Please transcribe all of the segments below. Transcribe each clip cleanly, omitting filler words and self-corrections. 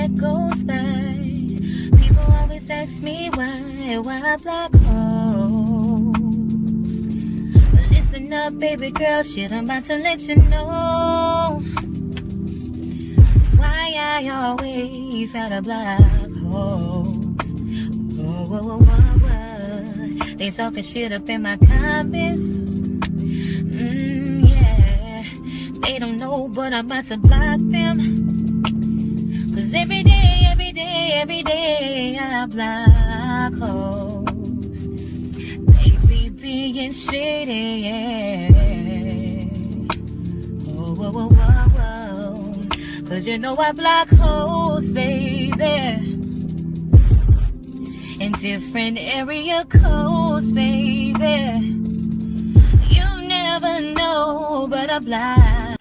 goes by. People always ask me why I block hoes. Listen up, baby girl, shit, I'm about to let you know why I always gotta block hoes. Whoa. They talking shit up in my comments. Yeah, they don't know, but I'm about to block them. Cause every day I block hoes. They be being shady, yeah. Whoa. Cause you know I block hoes, baby. In different area codes, baby. You never know, but I block.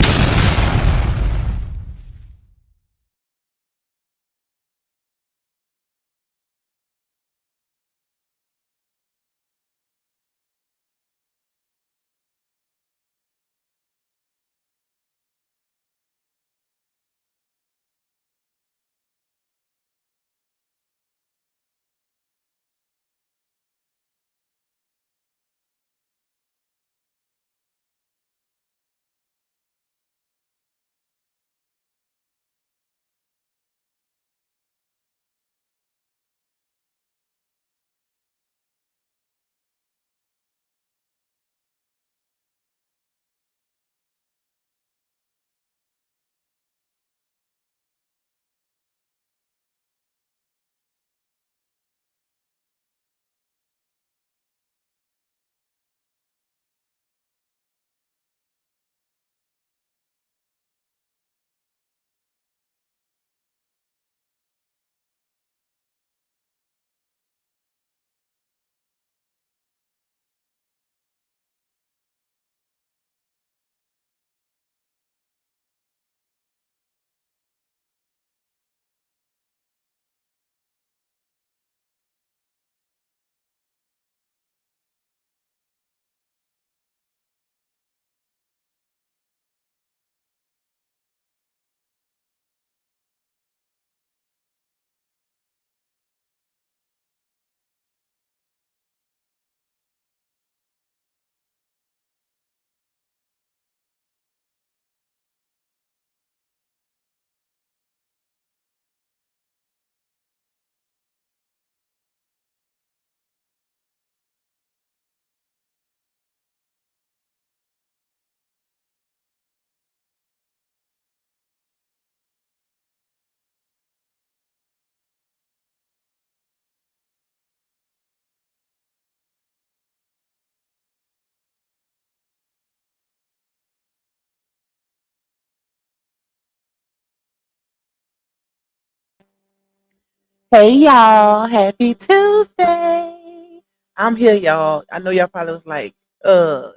Hey y'all, happy Tuesday. I'm here, y'all. I know y'all probably was like,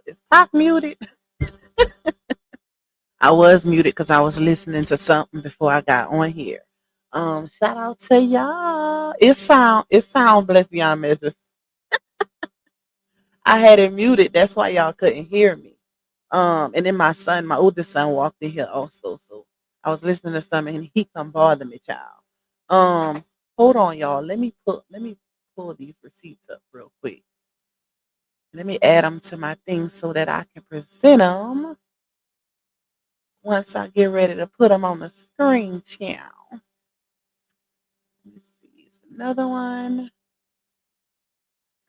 is Pac muted? I was muted because I was listening to something before I got on here. Shout out to y'all. It sound blessed beyond measures. I had it muted, that's why y'all couldn't hear me. And then my oldest son walked in here also. So I was listening to something and he come bother me, child. Um, hold on, y'all. Let me pull these receipts up real quick. Let me add them to my thing so that I can present them once I get ready to put them on the screen channel. Let's see. It's another one.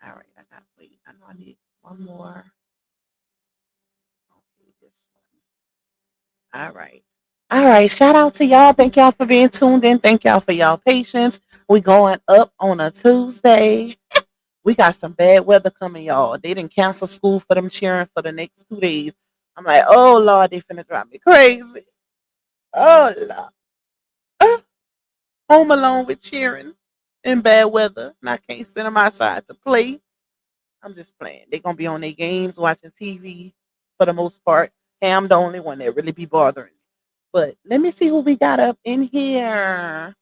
All right, I got wait. I know I need one more. Okay, this one. All right. All right. Shout out to y'all. Thank y'all for being tuned in. Thank y'all for y'all patience. We going up on a Tuesday. We got some bad weather coming, y'all. They didn't cancel school for them cheering for the next 2 days. I'm like, oh Lord, they finna drive me crazy. Oh Lord. Home alone with cheering in bad weather, and I can't send them outside to play. I'm just playing. They're gonna be on their games, watching TV for the most part. Hey, I'm the only one that really be bothering me. But let me see who we got up in here.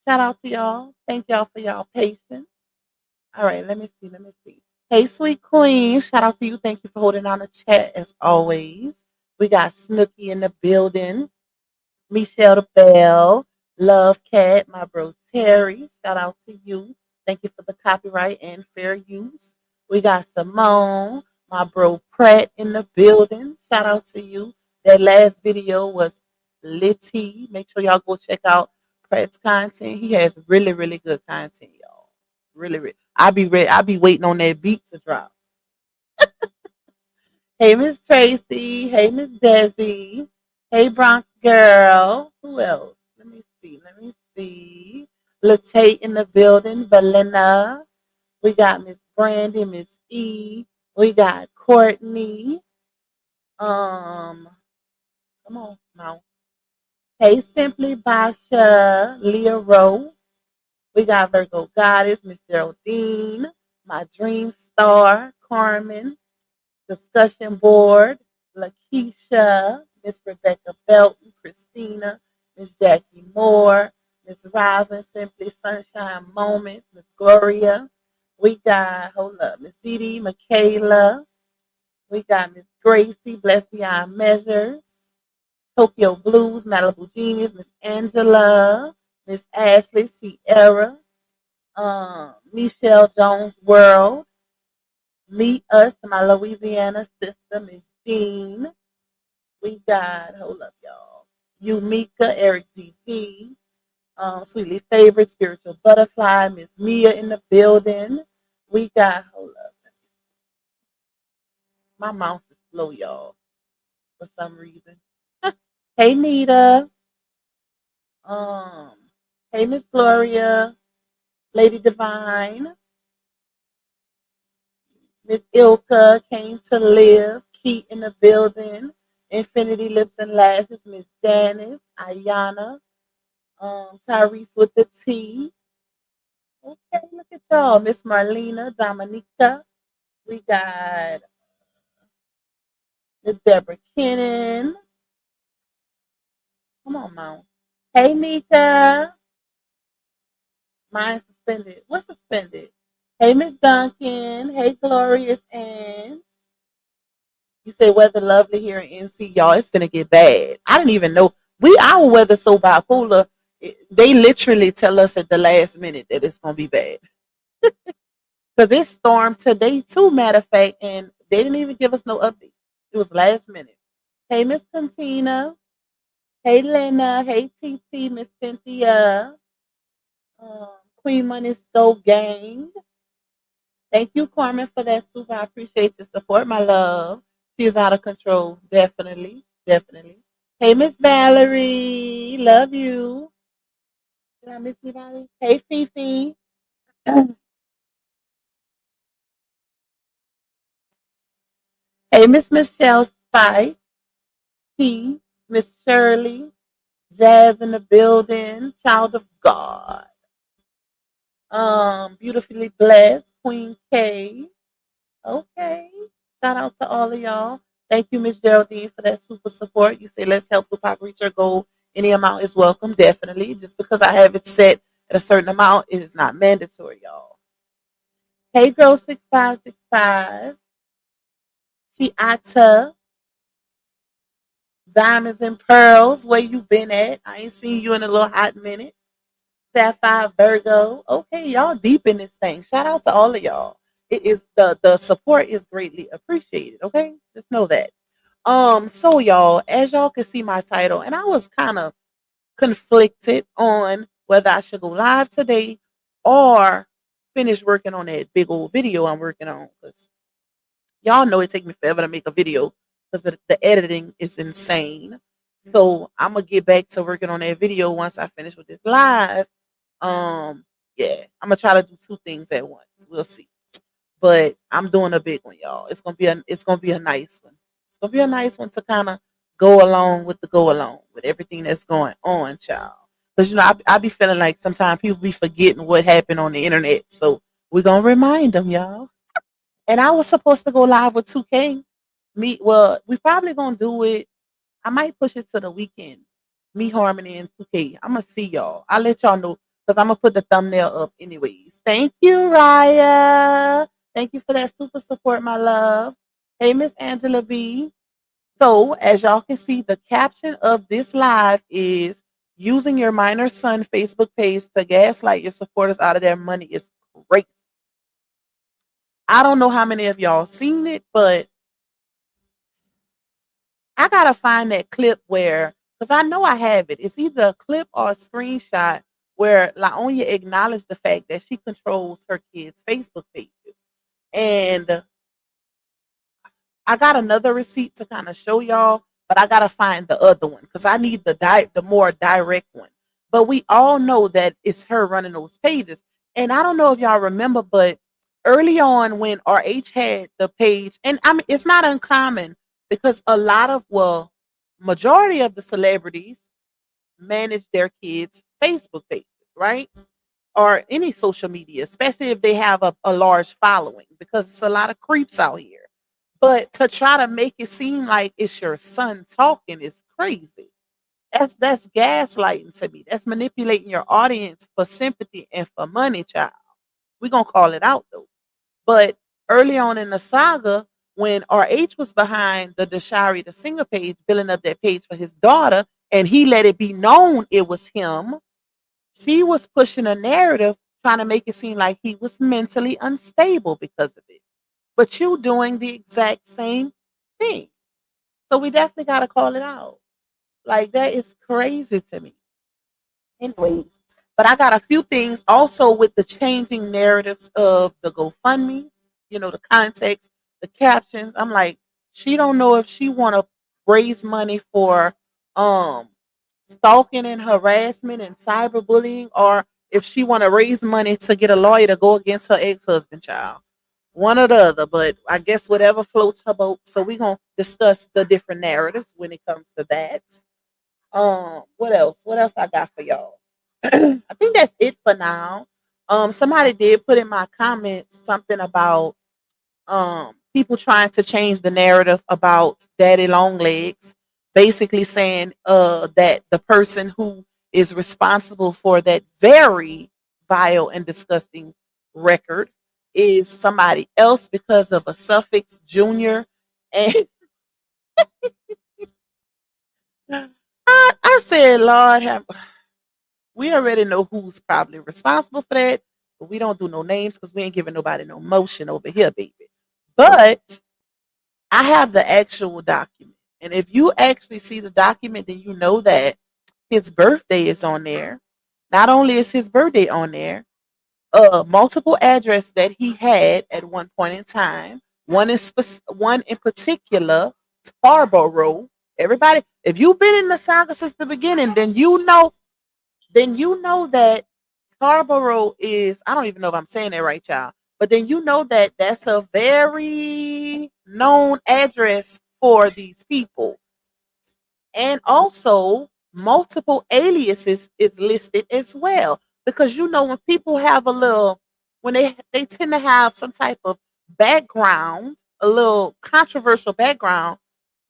Shout out to y'all. Thank y'all for y'all patience. All right, let me see. Let me see. Hey, sweet queen. Shout out to you. Thank you for holding on the chat as always. We got Snooky in the building. Michelle the Bell. Love Cat, my bro Terry. Shout out to you. Thank you for the copyright and fair use. We got Simone, my bro Pratt in the building. Shout out to you. That last video was litty. Make sure y'all go check out Pratt's content. He has really, really good content, y'all. Really, really. I be ready. I be waiting on that beat to drop. Hey, Miss Tracy. Hey, Miss Desi. Hey, Bronx girl. Who else? Let me see. Let me see. Latate in the building. Belena. We got Miss Brandy, Miss E. We got Courtney. Come on, Mouse. Hey, Simply Basha. Leah Rowe. We got Virgo Goddess, Miss Geraldine. My Dream Star, Carmen. Discussion board, Lakeisha, Miss Rebecca Belton, Christina, Miss Jackie Moore, Miss Rising Simply Sunshine Moments, Miss Gloria. We got, hold up, Miss Dee Dee, Michaela. We got Miss Gracie, Blessed Beyond Measures, Tokyo Blues, Malibu Genius, Miss Angela, Miss Ashley, Sierra, Michelle Jones World, Meet Us, my Louisiana sister, Miss Jean. We got, hold up, y'all. Umika, Eric GG, Sweetly Favorite, Spiritual Butterfly, Miss Mia in the building. We got, hold up. My mouse is slow, y'all, for some reason. Hey, Nita. Um, hey, Miss Gloria, Lady Divine, Miss Ilka, Came to Live, Keith in the building, Infinity Lips and Lashes, Miss Janice, Ayana, Tyrese with the T. Okay, look at y'all. Miss Marlena, Dominica. We got Miss Deborah Kennan. Come on, Mom. Hey, Nika. Mine suspended. What's suspended? Hey, Miss Duncan. Hey, Glorious Ann. You say weather lovely here in NC, y'all. It's gonna get bad. I didn't even know. Our weather so bipolar. They literally tell us at the last minute that it's gonna be bad. Because it stormed today too, matter of fact, and they didn't even give us no update. It was last minute. Hey, Miss Cantina. Hey, Lena. Hey, TT, Miss Cynthia. Queen Money Stove Gang. Thank you, Carmen, for that soup. I appreciate your support, my love. She is out of control. Definitely. Definitely. Hey, Miss Valerie. Love you. Did I miss anybody? Hey, Fifi. Hey, Miss Michelle Spike. P. Miss Shirley. Jazz in the building. Child of God. Beautifully blessed. Queen K. Okay. Shout out to all of y'all. Thank you, Miss Geraldine, for that super support. You say let's help Tupac reach her goal. Any amount is welcome, definitely. Just because I have it set at a certain amount, it is not mandatory, y'all. Hey girl 6565. She Ata. Diamonds and Pearls. Where you been at? I ain't seen you in a little hot minute. Sapphire Virgo. Okay, y'all deep in this thing. Shout out to all of y'all. It is the support is greatly appreciated. Okay, just know that. So y'all, as y'all can see my title, and I was kind of conflicted on whether I should go live today or finish working on that big old video I'm working on. Because y'all know it takes me forever to make a video because the editing is insane. So I'm gonna get back to working on that video once I finish with this live. Yeah, I'm gonna try to do two things at once. We'll see. But I'm doing a big one, y'all. It's gonna be a nice one. It's gonna be a nice one to kind of go along with everything that's going on, child. Because I be feeling like sometimes people be forgetting what happened on the internet. So we're gonna remind them, y'all. And I was supposed to go live with 2K. We probably gonna do it. I might push it to the weekend. Me, Harmony, and 2K. I'm gonna see y'all. I'll let y'all know because I'm gonna put the thumbnail up anyways. Thank you, Raya. Thank you for that super support, my love. Hey, Miss Angela B. So, as y'all can see, the caption of this live is Using your minor son Facebook page to gaslight your supporters out of their money is crazy. I don't know how many of y'all seen it, but I gotta find that clip where, because I know I have it. It's either a clip or a screenshot where Laonya acknowledged the fact that she controls her kids' Facebook pages. And I got another receipt to kind of show y'all, but I gotta find the other one because I need the more direct one. But we all know that it's her running those pages. And I don't know if y'all remember, but early on when RH had the page, and I mean it's not uncommon because a lot of majority of the celebrities manage their kids' Facebook pages, right? Or any social media, especially if they have a large following, because it's a lot of creeps out here. But to try to make it seem like it's your son talking is crazy. That's gaslighting to me. That's manipulating your audience for sympathy and for money, child. We're gonna call it out though. But early on in the saga, when RH was behind the Dashari the singer page, building up that page for his daughter, and he let it be known it was him, she was pushing a narrative trying to make it seem like he was mentally unstable because of it. But you doing the exact same thing. So we definitely got to call it out. Like that is crazy to me. Anyways, but I got a few things also with the changing narratives of the GoFundMe, the context, the captions. I'm like, she don't know if she want to raise money for um stalking and harassment and cyberbullying, or if she want to raise money to get a lawyer to go against her ex-husband, child. One or the other, but I guess whatever floats her boat. So we're gonna discuss the different narratives when it comes to that. What else? What else I got for y'all? I think that's it for now. Somebody did put in my comments something about people trying to change the narrative about daddy long legs, basically saying that the person who is responsible for that very vile and disgusting record is somebody else because of a suffix junior. And I said, Lord have, we already know who's probably responsible for that, but we don't do no names because we ain't giving nobody no motion over here, baby. But I have the actual document. And if you actually see the document, then you know that his birthday is on there. Not only is his birthday on there, multiple address that he had at one point in time. One in particular, Scarborough. Everybody, if you've been in the saga since the beginning, then you know that Scarborough is, I don't even know if I'm saying that right, child. But then you know that that's a very known address for these people. And also multiple aliases is listed as well. Because when people have a little, when they tend to have some type of background, a little controversial background,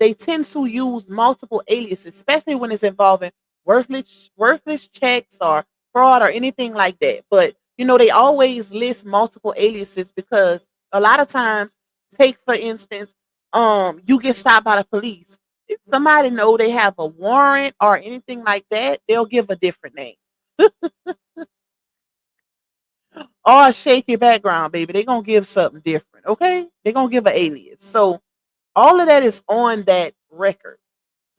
they tend to use multiple aliases, especially when it's involving worthless checks or fraud or anything like that. But they always list multiple aliases because a lot of times, take for instance, you get stopped by the police. If somebody know they have a warrant or anything like that, they'll give a different name or a shaky background, baby. They're gonna give something different, okay? They're gonna give an alias. So all of that is on that record.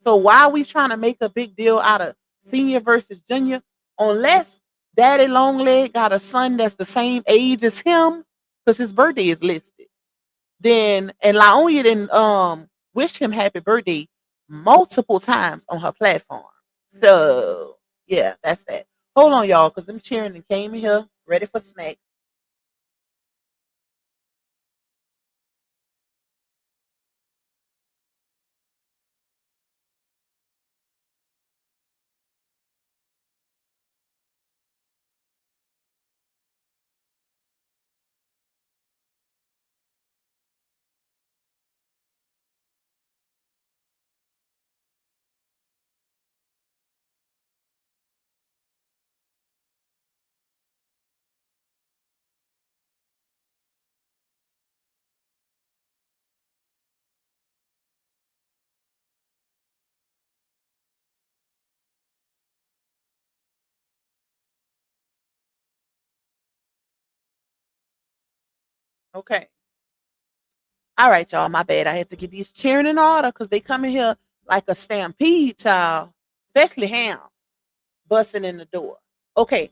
So why are we trying to make a big deal out of senior versus junior? Unless Daddy Longleg got a son that's the same age as him, because his birthday is listed. Then and Laonya then wished him happy birthday multiple times on her platform. So yeah, that's that. Hold on, y'all, because them cheering and came in here ready for snack. Okay. All right, y'all. My bad. I had to get these cheering in order because they come in here like a stampede, child. Especially Ham busting in the door. Okay.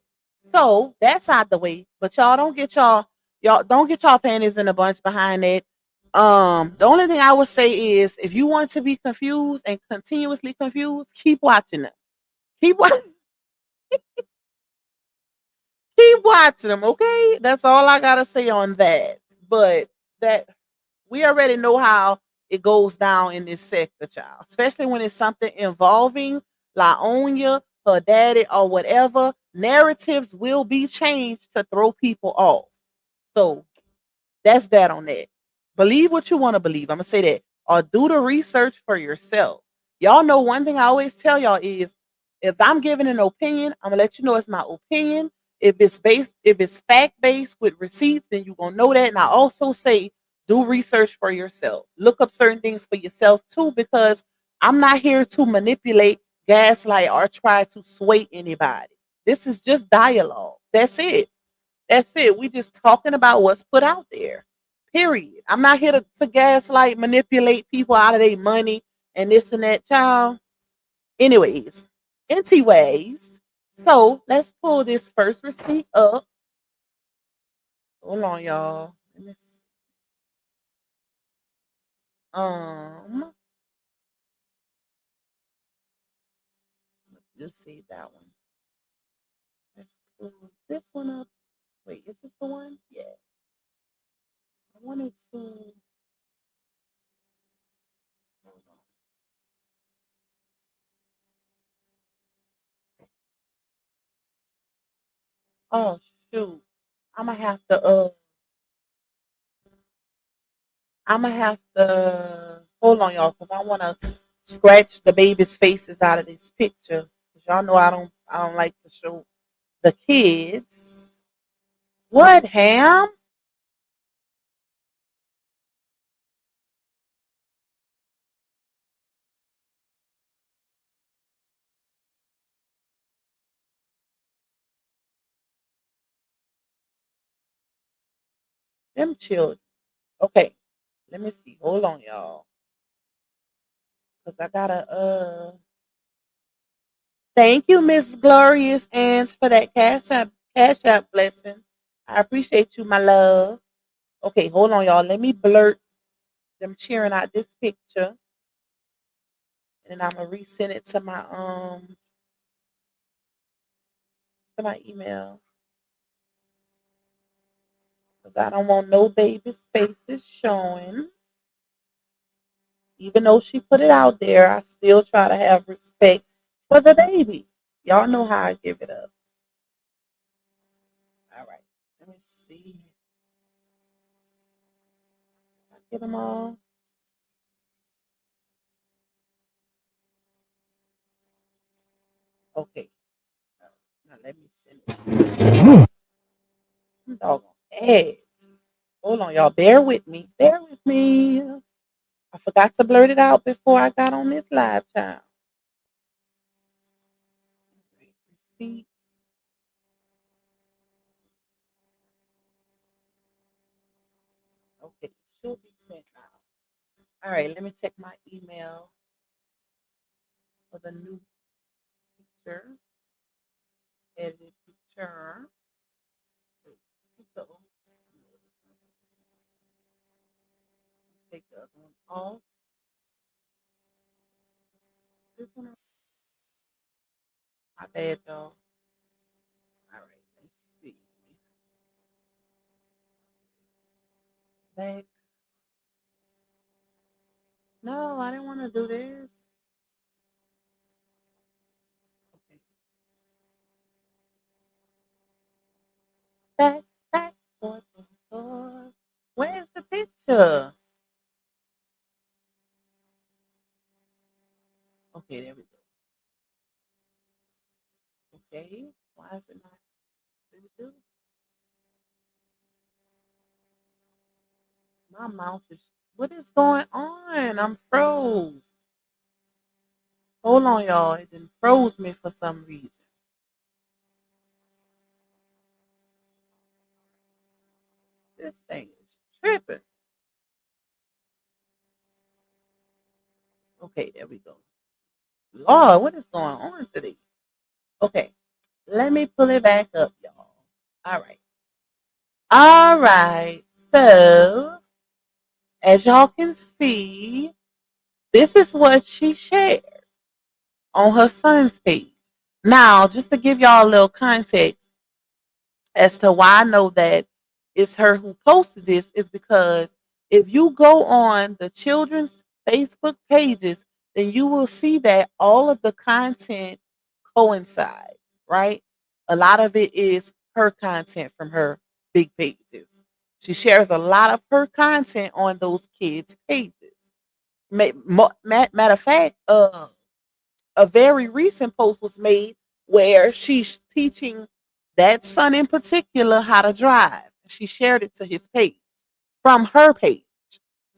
So that's out the way. But y'all don't get y'all panties in a bunch behind it. The only thing I would say is if you want to be confused and continuously confused, keep watching them. Keep watching. Keep watching them, okay? That's all I gotta say on that. But that we already know how it goes down in this sector, child. Especially when it's something involving Laonia, her daddy, or whatever. Narratives will be changed to throw people off. So that's that on that. Believe what you want to believe. I'm gonna say that. Or do the research for yourself. Y'all know one thing I always tell y'all is if I'm giving an opinion, I'm gonna let you know it's my opinion. If it's fact based with receipts, then you're gonna know that. And I also say do research for yourself. Look up certain things for yourself too, because I'm not here to manipulate, gaslight, or try to sway anybody. This is just dialogue. That's it. That's it. We just talking about what's put out there. Period. I'm not here to gaslight, manipulate people out of their money and this and that, child. Anyways. So let's pull this first receipt up. Hold on, y'all. Let me see. Let's see that one. Let's pull this one up. Wait, is this the one? Yeah. I wanted to. Hold on. Oh shoot. I'm gonna have to. I'm gonna have to hold on, y'all, because I want to scratch the baby's faces out of this picture. Cause y'all know I don't like to show the kids. What Ham? Them children. Okay, let me see. Hold on, y'all, because I gotta. Thank you, Miss Glorious Anns, for that cash app blessing. I appreciate you, my love. Okay, hold on, y'all. Let me blurt them cheering out this picture, and then I'm gonna resend it to my email because I don't want no baby's faces showing. Even though she put it out there, I still try to have respect for the baby. Y'all know how I give it up. All right, let me see. I get them all. Okay, now let me send it. Doggone ads. Hold on, y'all. Bear with me. Bear with me. I forgot to blurt it out before I got on this live time. See, okay, it should be sent now. All right, let me check my email for the new picture. Edit picture. So, take the other one off. This one, my bad, though. All right, let's see. Back. No, I didn't want to do this. Okay. Back, back, forth, forth, forth. Where's the picture? Okay, there we go. Okay, why is it not? Do? My mouse is. What is going on? I'm froze. Hold on, y'all. It didn't froze me for some reason. This thing is Tripping. Okay, there we go. Lord, what is going on today? Okay, let me pull it back up, y'all. All right. All right. So, as y'all can see, this is what she shared on her son's page. Now, just to give y'all a little context as to why I know that it's her who posted this, is because if you go on the children's Facebook pages, then you will see that all of the content coincides, right? A lot of it is her content from her big pages. She shares a lot of her content on those kids' pages. Matter of fact, a very recent post was made where she's teaching that son in particular how to drive. She shared it to his page from her page.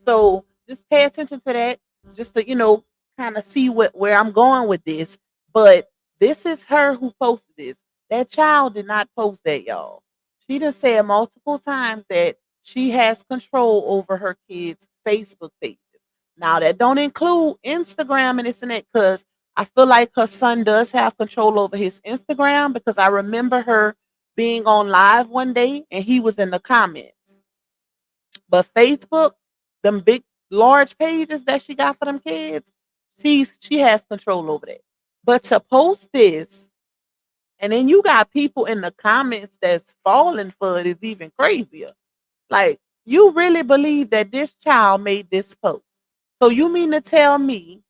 So just pay attention to that, just to kind of see where I'm going with this. But this is her who posted this. That child did not post that, y'all. She just said multiple times that she has control over her kids' Facebook pages. Now that don't include Instagram and this and that, because I feel like her son does have control over his Instagram, because I remember her being on live one day and he was in the comments. But Facebook, them big, large pages that she got for them kids, she has control over that. But to post this, and then you got people in the comments that's falling for it, is even crazier. Like, you really believe that this child made this post? So you mean to tell me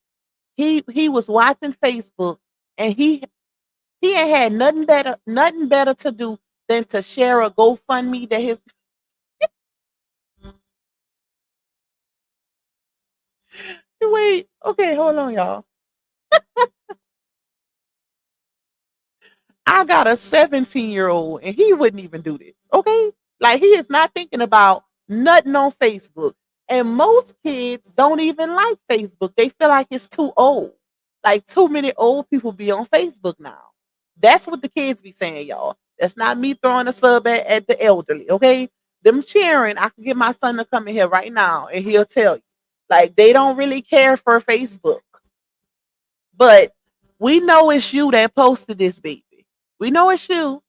he was watching Facebook and he ain't had nothing better to do than to share a GoFundMe that his wait, okay, hold on, y'all. I got a 17-year-old and he wouldn't even do this. Okay? Like, he is not thinking about nothing on Facebook. And most kids don't even like Facebook. They feel like it's too old. Like, too many old people be on Facebook now. That's what the kids be saying, y'all. That's not me throwing a sub at the elderly, okay? Them cheering, I can get my son to come in here right now and he'll tell you. Like, they don't really care for Facebook. But we know it's you that posted this, baby. We know it's you.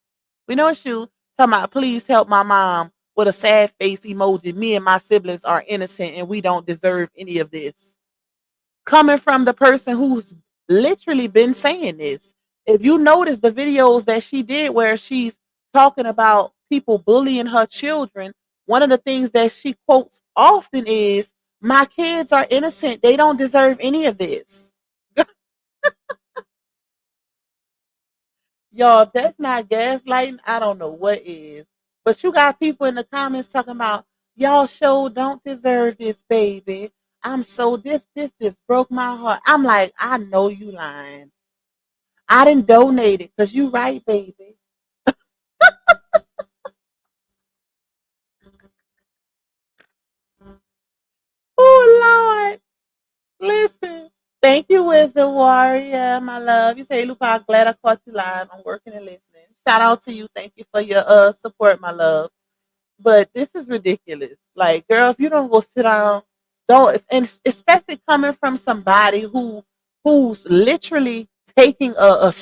We know it's you. Talking about, please help my mom, with a sad face emoji. Me and my siblings are innocent and we don't deserve any of this. Coming from the person who's literally been saying this. If you notice the videos that she did where she's talking about people bullying her children, one of the things that she quotes often is, my kids are innocent. They don't deserve any of this. Y'all, if that's not gaslighting, I don't know what is. But you got people in the comments talking about, y'all show don't deserve this, baby. I'm so this just broke my heart. I'm like, I know you lying. I didn't donate it because you right, baby. Oh Lord. Listen. Thank you, Wisdom Warrior, my love. You say, Lupa, I'm glad I caught you live. I'm working and listening. Shout out to you. Thank you for your support, my love. But this is ridiculous. Like, girl, if you don't go sit down, don't, and especially coming from somebody who's literally taking a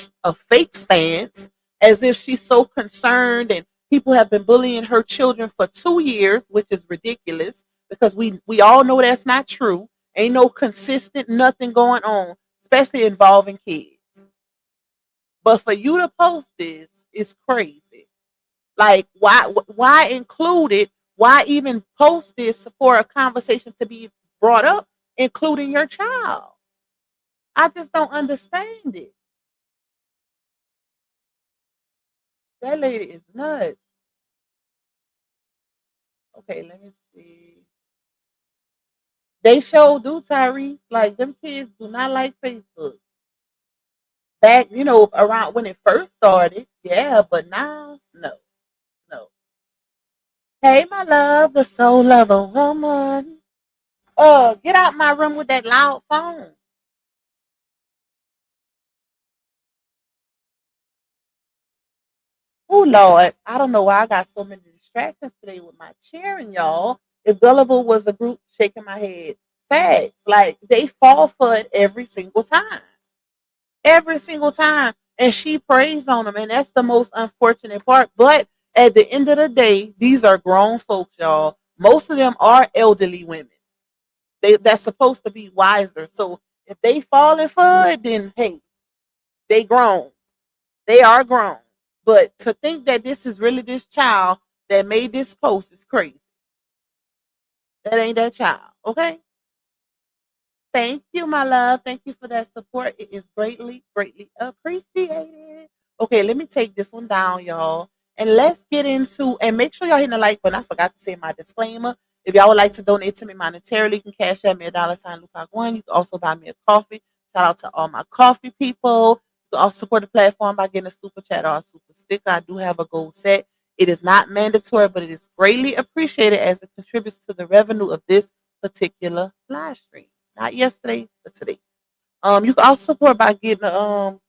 fake stance, as if she's so concerned, and people have been bullying her children for 2 years, which is ridiculous, because we all know that's not true. Ain't no consistent nothing going on, especially involving kids. But for you to post this is crazy. Like, why include it? Why even post this for a conversation to be brought up, including your child? I just don't understand it. That lady is nuts. Okay, let me see. They show do, Tyrese. Like, them kids do not like Facebook. Back, around when it first started, yeah, but now, no, no. Hey, my love, the soul of a woman. Get out my room with that loud phone. Oh Lord, I don't know why I got so many distractions today with my cheering, y'all. If Gullible was a group, shaking my head. Facts. Like they fall for it every single time. Every single time. And she preys on them. And that's the most unfortunate part. But at the end of the day, these are grown folks, y'all. Most of them are elderly women. That's supposed to be wiser. So if they falling for it, then hey, they grown. They are grown. But to think that this is really this child that made this post is crazy. That ain't that child. Okay? Thank you, my love. Thank you for that support. It is greatly, greatly appreciated. Okay, let me take this one down, y'all. And let's get into and make sure y'all hitting the like button. I forgot to say my disclaimer. If y'all would like to donate to me monetarily, you can cash at me $sign Lupac1. You can also buy me a coffee. Shout out to all my coffee people. You can also support the platform by getting a super chat or a super sticker. I do have a gold set. It is not mandatory, but it is greatly appreciated as it contributes to the revenue of this particular live stream. Not yesterday, but today. You can also support by getting a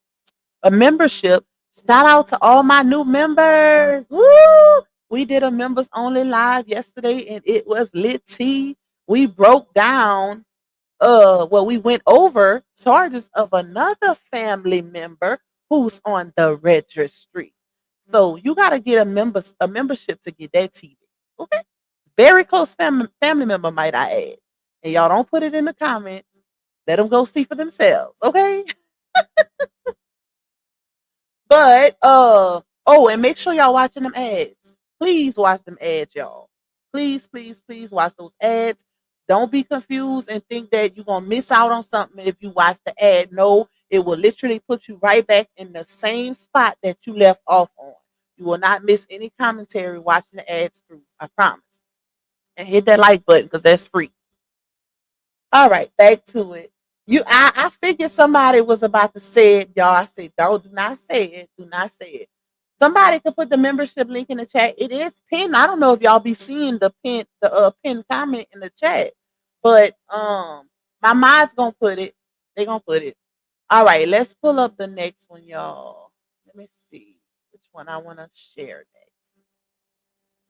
membership. Shout out to all my new members. Woo! We did a members only live yesterday and it was lit tea. We broke down we went over charges of another family member who's on the registry. So you gotta get a membership to get that TV. Okay? Very close family member, might I add. And y'all don't put it in the comments. Let them go see for themselves. Okay? But oh, and make sure y'all watching them ads. Please watch them ads, y'all. Please, please, please watch those ads. Don't be confused and think that you're gonna miss out on something if you watch the ad. No, it will literally put you right back in the same spot that you left off on. You will not miss any commentary watching the ads through. I promise. And hit that like button because that's free. All right, back to it. I figured somebody was about to say it, y'all. I said, don't do not say it. Do not say it. Somebody could put the membership link in the chat. It is pinned. I don't know if y'all be seeing the pinned comment in the chat, but my mom's gonna put it. They gonna put it. All right, let's pull up the next one, y'all. Let me see which one I want to share next,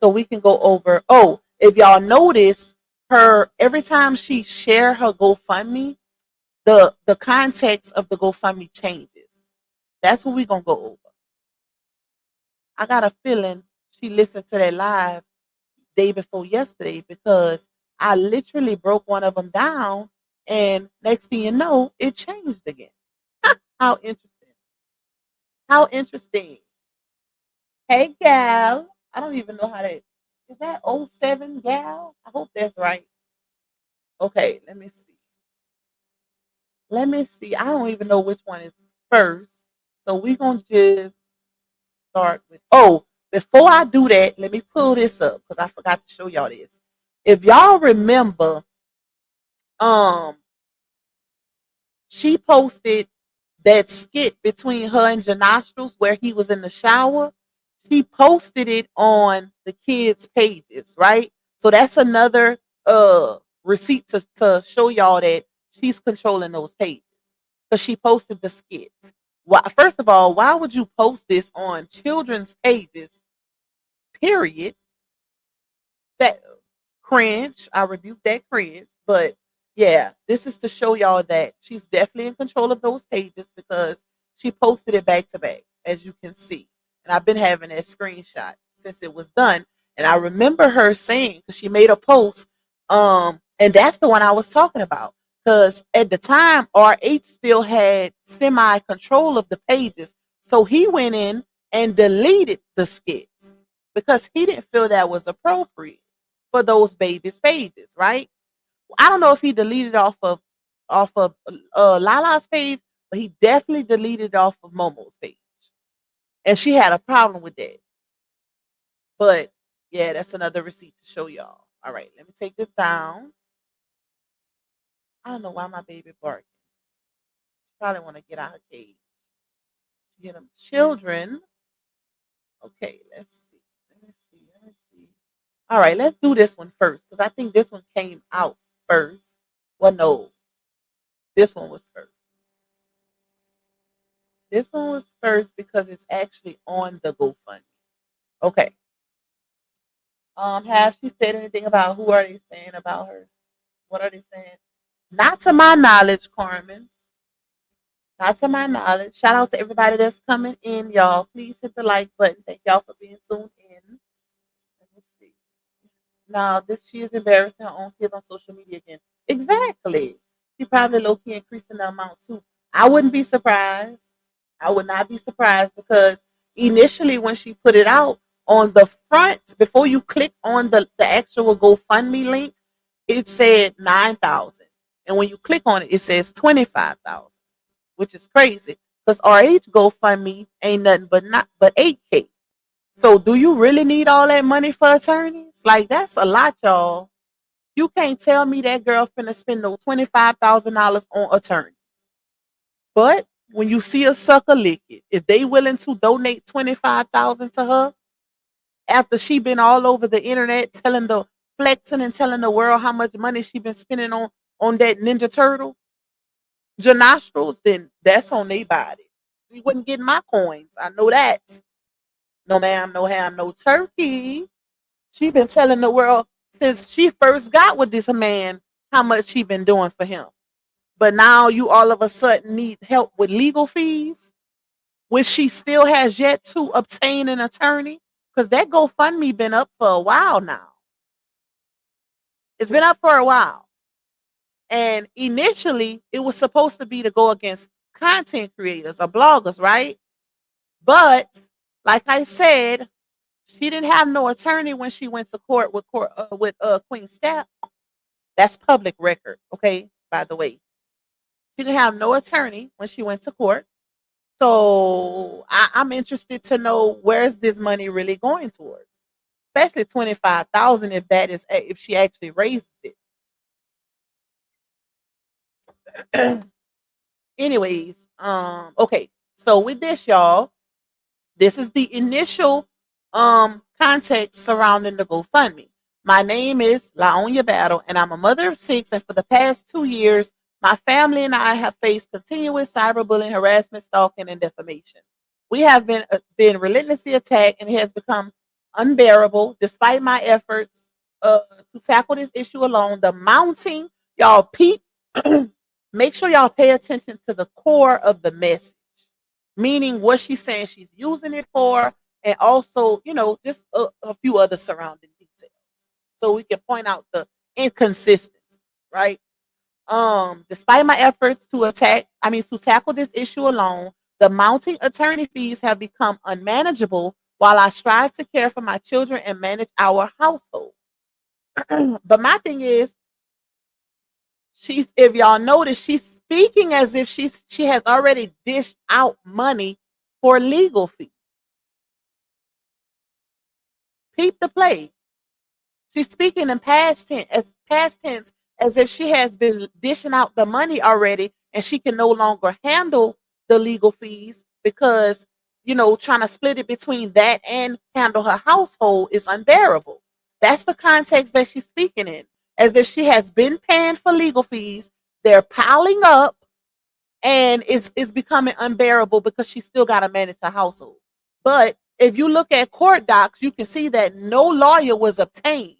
so we can go over. Oh, if y'all notice, her every time she share her GoFundMe, the context of the GoFundMe changes. That's what we're gonna go over. I got a feeling she listened to that live day before yesterday because I literally broke one of them down, and next thing you know, it changed again. How interesting! How interesting! Hey, gal. I don't even know how that is. That '07 gal? I hope that's right. Okay, let me see. Let me see. I don't even know which one is first. So we're gonna just start with before I do that, let me pull this up because I forgot to show y'all this. If y'all remember, um, she posted that skit between her and Janostrals where he was in the shower. She posted it on the kids' pages, right? So that's another receipt to show y'all that she's controlling those pages because she posted the skit. Why, first of all, why would you post this on children's pages? Period. That cringe. I rebuke that cringe. But yeah, this is to show y'all that she's definitely in control of those pages because she posted it back to back, as you can see. And I've been having that screenshot since it was done. And I remember her saying, because she made a post, and that's the one I was talking about. Because at the time, RH still had semi control of the pages. So he went in and deleted the skits because he didn't feel that was appropriate for those babies' pages, right? I don't know if he deleted off of Lala's page, but he definitely deleted off of Momo's page, and she had a problem with that. But yeah, that's another receipt to show y'all. All right, let me take this down. I don't know why my baby barking. She probably want to get out her cage. Get them children. Okay, let's see. Let me see. Let me see. All right, let's do this one first because I think this one came out first. Well, no, this one was first. This one was first because it's actually on the GoFundMe. Okay. Have she said anything about who are they saying about her? What are they saying? Not to my knowledge, Carmen. Not to my knowledge. Shout out to everybody that's coming in, y'all. Please hit the like button. Thank y'all for being tuned in. Let me see. Now, this she is embarrassing her own kids on social media again. Exactly. She probably low key increasing the amount too. I wouldn't be surprised. I would not be surprised because initially when she put it out on the front, before you click on the actual GoFundMe link, it said 9,000. And when you click on it, it says 25,000, which is crazy. Because RH GoFundMe ain't nothing but 8K. So do you really need all that money for attorneys? Like that's a lot, y'all. You can't tell me that girl finna spend no $25,000 on attorney. But when you see a sucker lick it, if they willing to donate 25,000 to her after she been all over the internet telling the flexing and telling the world how much money she been spending on that Ninja Turtle, nostrils, then that's on their body. You wouldn't get my coins. I know that. No ma'am, no ham, no turkey. She been telling the world since she first got with this man how much she been doing for him. But now you all of a sudden need help with legal fees, which she still has yet to obtain an attorney. Because that GoFundMe been up for a while now. It's been up for a while. And initially it was supposed to be to go against content creators or bloggers, right? But like I said, she didn't have no attorney when she went to court with Queen Steph. That's public record, okay? By the way, she didn't have no attorney when she went to court. So I'm interested to know where's this money really going towards, especially 25,000 if she actually raises it. Anyways, okay. So with this, y'all, this is the initial context surrounding the GoFundMe. My name is Laonia Battle, and I'm a mother of 6. And for the past 2 years, my family and I have faced continuous cyberbullying, harassment, stalking, and defamation. We have been relentlessly attacked, and it has become unbearable. Despite my efforts to tackle this issue alone, the mounting, y'all, peep, make sure y'all pay attention to the core of the message, meaning what she's saying she's using it for, and also, just a few other surrounding details. So we can point out the inconsistencies, right? Despite my efforts to tackle this issue alone, the mounting attorney fees have become unmanageable while I strive to care for my children and manage our household. But my thing is, if y'all notice, she's speaking as if she has already dished out money for legal fees. Peep the play. She's speaking in past tense as if she has been dishing out the money already and she can no longer handle the legal fees because, trying to split it between that and handle her household is unbearable. That's the context that she's speaking in. As if she has been paying for legal fees, they're piling up, and it's becoming unbearable because she still got to manage her household. But if you look at court docs, you can see that no lawyer was obtained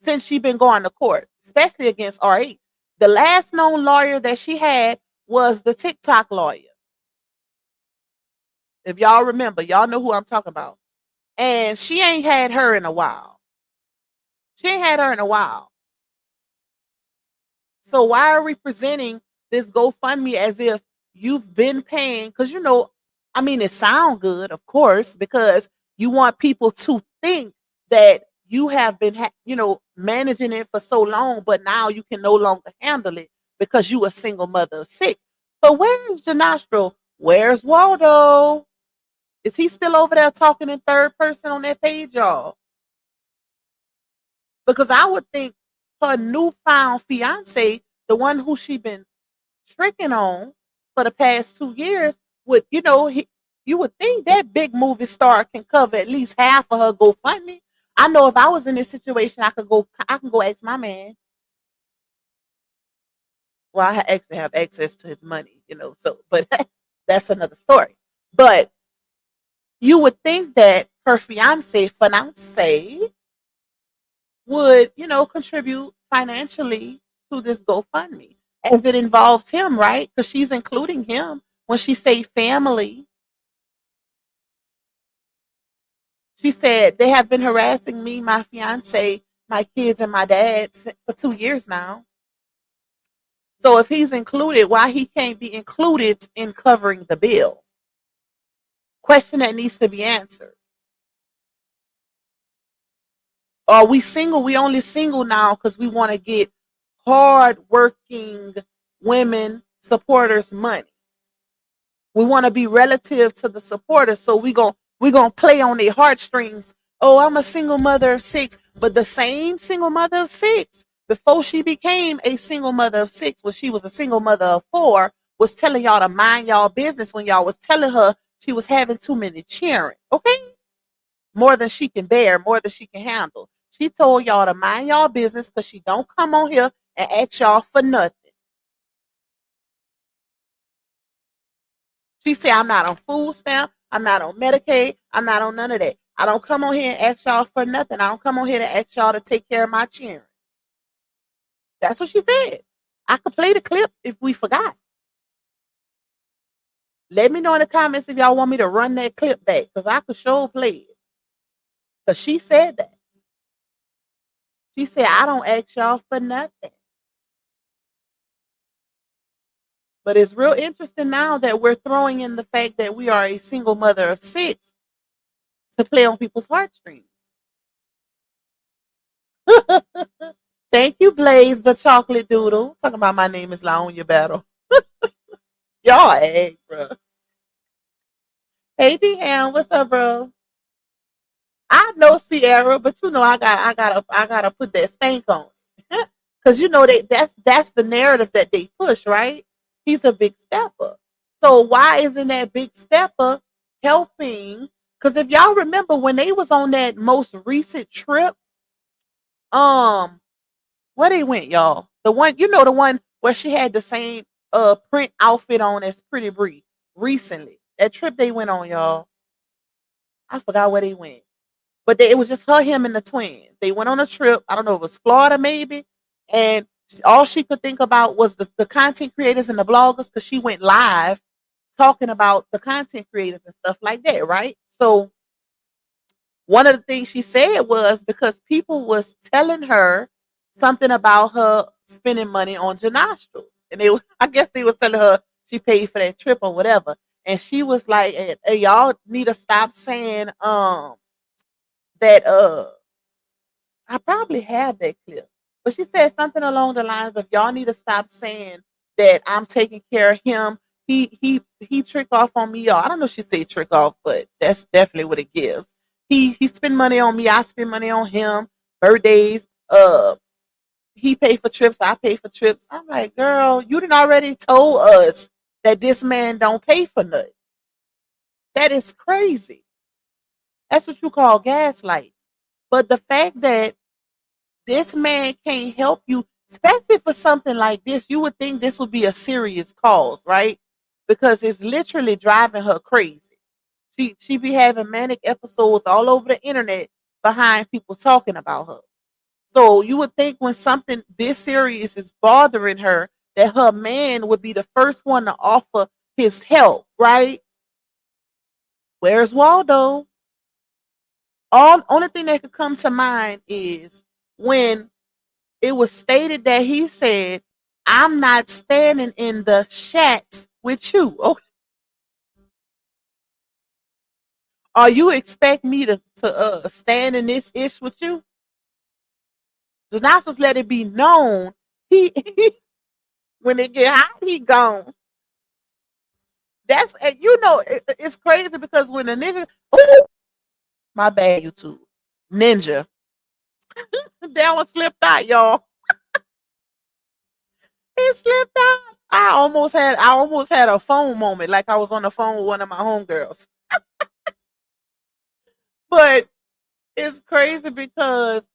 since she's been going to court, especially against RH. The last known lawyer that she had was the TikTok lawyer. If y'all remember, y'all know who I'm talking about. And she ain't had her in a while. She ain't had her in a while. So why are we presenting this GoFundMe as if you've been paying? Because it sounds good, of course, because you want people to think that you have been, managing it for so long, but now you can no longer handle it because you a single mother of 6. So where's Janastro? Where's Waldo? Is he still over there talking in third person on that page, y'all? Because I would think her newfound fiance, the one who she been tricking on for the past 2 years, would you would think that big movie star can cover at least half of her GoFundMe. I know if I was in this situation, I can go ask my man. Well, I actually have access to his money, but that's another story. But you would think that her fiance would, contribute financially to this GoFundMe as it involves him, right? Because she's including him when she say family. She said they have been harassing me, my fiance, my kids, and my dad for 2 years now. So if he's included, why he can't be included in covering the bill? Question that needs to be answered. Are we single? We only single now because we want to get hard-working women supporters money. We want to be relative to the supporters, so we gonna play on their heartstrings. Oh, I'm a single mother of six, but the same single mother of six before she became a single mother of six, when she was a single mother of four, was telling y'all to mind y'all business when y'all was telling her she was having too many children. Okay, more than she can bear, more than she can handle. She told y'all to mind y'all business because she don't come on here and ask y'all for nothing. She said, I'm not on food stamp. I'm not on Medicaid. I'm not on none of that. I don't come on here and ask y'all for nothing. I don't come on here to ask y'all to take care of my children. That's what she said. I could play the clip if we forgot. Let me know in the comments if y'all want me to run that clip back because I could show play it. Because she said that. She said, I don't ask y'all for nothing. But it's real interesting now that we're throwing in the fact that we are a single mother of six to play on people's heartstrings. Thank you, Blaze, the chocolate doodle. Talking about my name is Laonia Battle. Y'all egg, bro. Hey, D-Ham, what's up, bro? I know Sierra, but I gotta put that stank on it. Cause that's the narrative that they push, right? He's a big stepper. So why isn't that big stepper helping? Because if y'all remember when they was on that most recent trip, um, where they went, y'all? The one where she had the same print outfit on as Pretty Bree recently. That trip they went on, y'all. I forgot where they went. But it was just her, him, and the twins. They went on a trip. I don't know, it was Florida maybe. And all she could think about was the content creators and the bloggers because she went live talking about the content creators and stuff like that, right? So one of the things she said was because people was telling her something about her spending money on Janostrals. And I guess they was telling her she paid for that trip or whatever. And she was like, hey, y'all need to stop saying that I probably have that clip. But she said something along the lines of y'all need to stop saying that I'm taking care of him. He trick off on me, y'all. I don't know if she said trick off, but that's definitely what it gives. He spend money on me, I spend money on him. Birthdays, he pay for trips, I pay for trips. I'm like, girl, you done already told us that this man don't pay for nothing. That is crazy. That's what you call gaslight. But the fact that this man can't help you, especially for something like this, you would think this would be a serious cause, right? Because it's literally driving her crazy. She be having manic episodes all over the internet behind people talking about her. So you would think when something this serious is bothering her, that her man would be the first one to offer his help, right? Where's Waldo? All only thing that could come to mind is when it was stated that he said, I'm not standing in the chats with you. Okay. Are you expect me to stand in this ish with you? The not just let it be known. He when it get hot, he gone. That's it's crazy because when a nigga, ooh, my bad, YouTube ninja, that one slipped out, y'all. It slipped out. I almost had a phone moment, like I was on the phone with one of my homegirls. But it's crazy because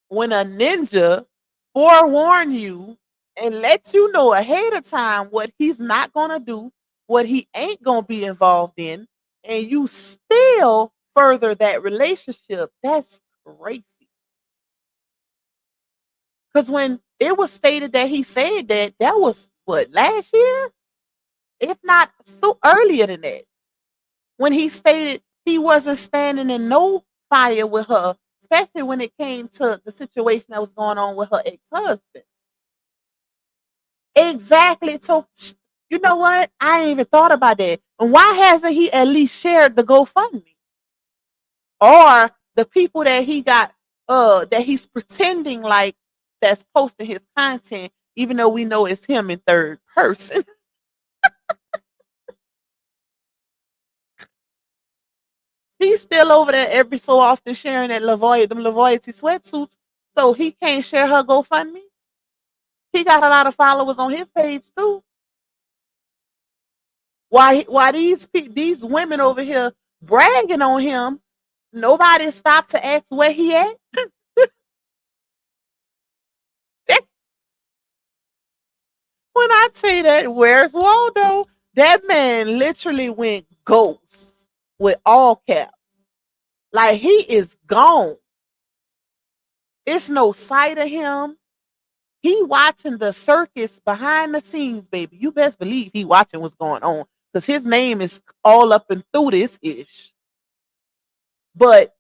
when a ninja forewarn you and let you know ahead of time what he's not gonna do, what he ain't gonna be involved in, and you still further that relationship, that's crazy. Because when it was stated that he said that, that was what, last year, if not so earlier than that, when he stated he wasn't standing in no fire with her, especially when it came to the situation that was going on with her ex-husband. Exactly. So you know what? I ain't even thought about that. And why hasn't he at least shared the GoFundMe? Or the people that he got that he's pretending like that's posting his content, even though we know it's him in third person. He's still over there every so often sharing that them Lavoyety sweatsuits, so he can't share her GoFundMe. He got a lot of followers on his page too. Why these women over here bragging on him? Nobody stopped to ask where he at. When I say that, where's Waldo? That man literally went ghost with all caps. Like he is gone. It's no sight of him. He watching the circus behind the scenes, baby. You best believe he watching what's going on because his name is all up and through this ish. But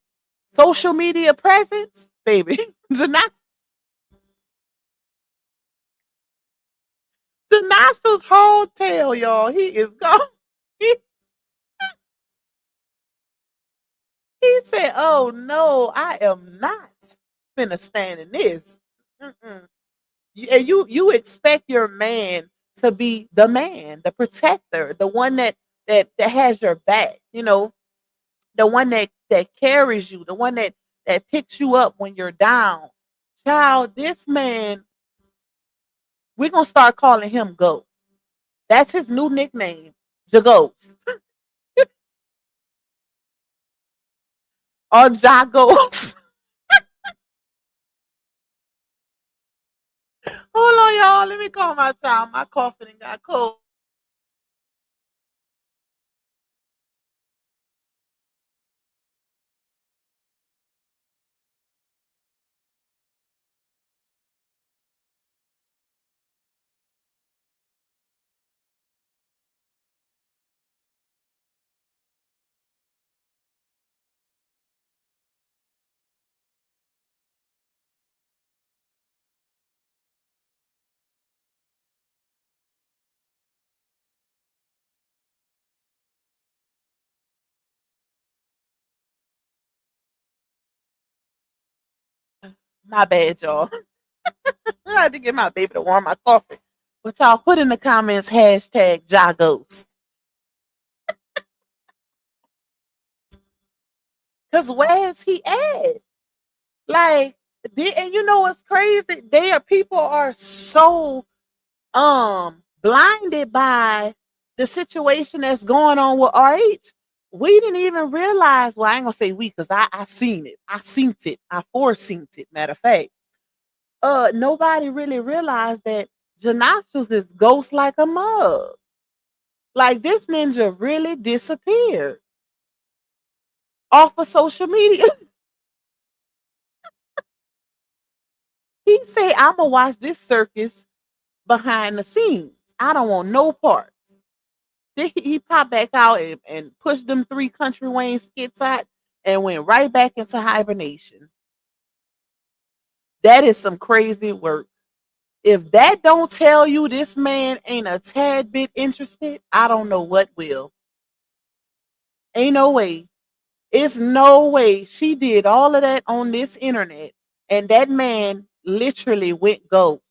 social media presence, baby, the nostrils whole tail, y'all. He is gone. He, he said, "Oh no, I am not finna stand in this." Mm-mm. You expect your man to be the man, the protector, the one that has your back. You know, the one that carries you, the one that picks you up when you're down. Child, this man, we're gonna start calling him Ghost. That's his new nickname, the Ghost or Ja Ghost. Hold on, y'all. Let me call my child. My coughing got cold. My bad, y'all. I had to get my baby to warm my coffee. But y'all put in the comments hashtag Jagos. Cause where is he at? Like, and you know what's crazy? People are so blinded by the situation that's going on with RH. We didn't even realize. Well, I ain't gonna say we, cause I seen it. I seen it. I foreseen it. Matter of fact, nobody really realized that Janostrils is ghost like a mug. Like this ninja really disappeared off of social media. He said, "I'm gonna watch this circus behind the scenes. I don't want no part." Then he popped back out and pushed them three Country Wayne skits out and went right back into hibernation. That is some crazy work. If that don't tell you this man ain't a tad bit interested, I don't know what will. Ain't no way. It's no way she did all of that on this internet and that man literally went ghost.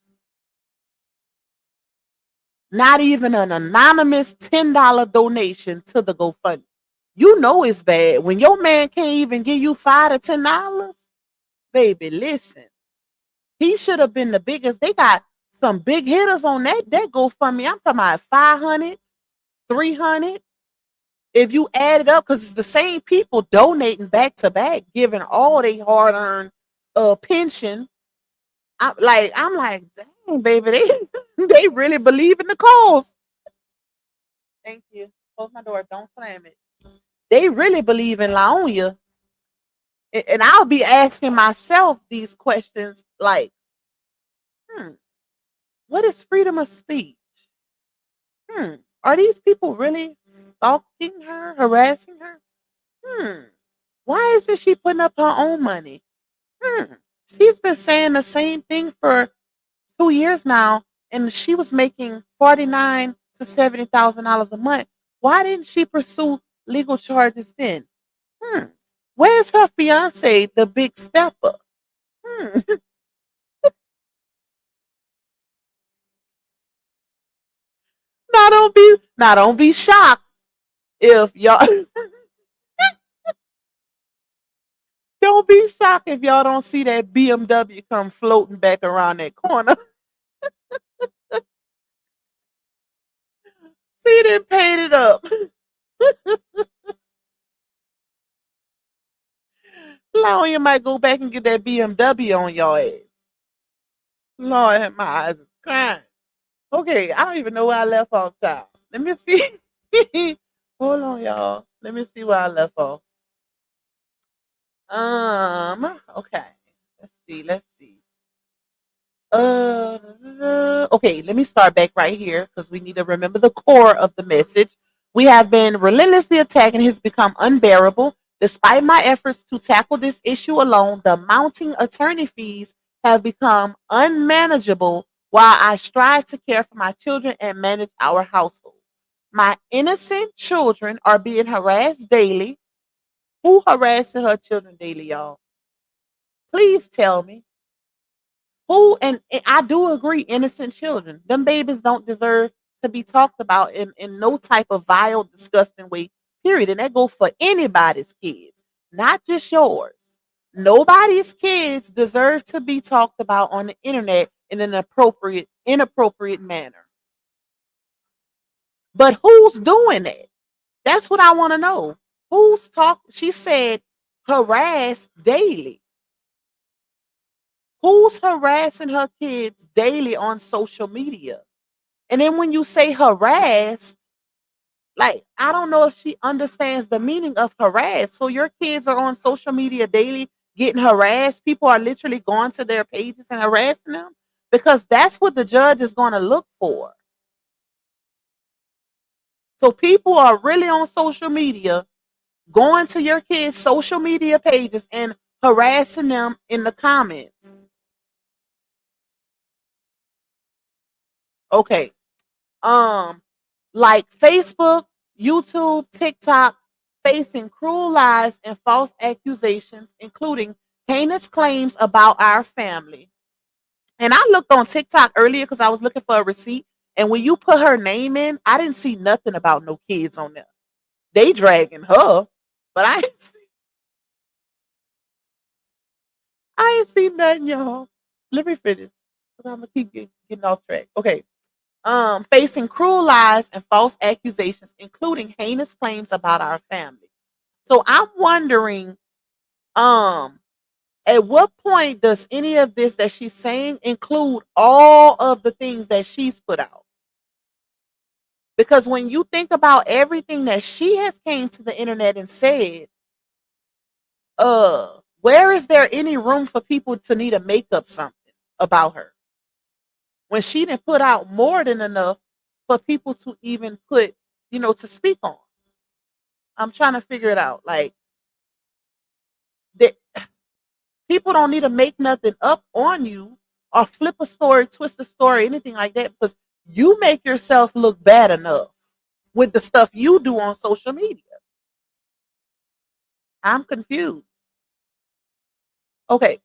Not even an anonymous $10 donation to the GoFundMe. You know it's bad. When your man can't even give you $5 to $10, baby, listen. He should have been the biggest. They got some big hitters on that GoFundMe. I'm talking about 500, 300. If you add it up, because it's the same people donating back to back, giving all their hard earned pension. I'm like, dang, baby, they really believe in the cause. Thank you. Close my door. Don't slam it. They really believe in Laonia. And I'll be asking myself these questions like, Hmm. What is freedom of speech? Are these people really stalking her, harassing her? Hmm. Why isn't she putting up her own money? Hmm. She's been saying the same thing for 2 years now, and she was making $49,000 to $70,000 a month. Why didn't she pursue legal charges then? Hmm. Where's her fiance, the big stepper? Hmm. Now don't be shocked if y'all don't be shocked if y'all don't see that BMW come floating back around that corner. She didn't paint it up. Lord, you might go back and get that BMW on your ass. Lord, my eyes is crying. Okay, I don't even know where I left off, child. Let me see. Hold on, y'all. Let me see where I left off. Okay. Let's see. Okay, let me start back right here because we need to remember the core of the message. We have been relentlessly attacked and has become unbearable. Despite my efforts to tackle this issue alone, the mounting attorney fees have become unmanageable while I strive to care for my children and manage our household. My innocent children are being harassed daily. Who harassing her children daily, y'all? Please tell me. Who and I do agree, innocent children. Them babies don't deserve to be talked about in no type of vile, disgusting way, period. And that go for anybody's kids, not just yours. Nobody's kids deserve to be talked about on the internet in an inappropriate manner. But who's doing it? That's what I want to know. Who's talk? She said harass daily. Who's harassing her kids daily on social media? And then when you say harass, like I don't know if she understands the meaning of harass. So your kids are on social media daily getting harassed. People are literally going to their pages and harassing them because that's what the judge is going to look for. So people are really on social media going to your kids' social media pages and harassing them in the comments. Okay. Um, like Facebook, YouTube, TikTok, facing cruel lies and false accusations, including heinous claims about our family. And I looked on TikTok earlier because I was looking for a receipt. And when you put her name in, I didn't see nothing about no kids on there. They dragging her, but I ain't seen nothing, y'all. Let me finish. 'Cause I'm gonna keep getting off track. Okay. Facing cruel lies and false accusations, including heinous claims about our family. So I'm wondering, um, at what point does any of this that she's saying include all of the things that she's put out? Because when you think about everything that she has came to the internet and said, where is there any room for people to need to make up something about her? When she didn't put out more than enough for people to even put, to speak on. I'm trying to figure it out. Like that people don't need to make nothing up on you or flip a story, twist a story, anything like that, because you make yourself look bad enough with the stuff you do on social media. I'm confused. Okay.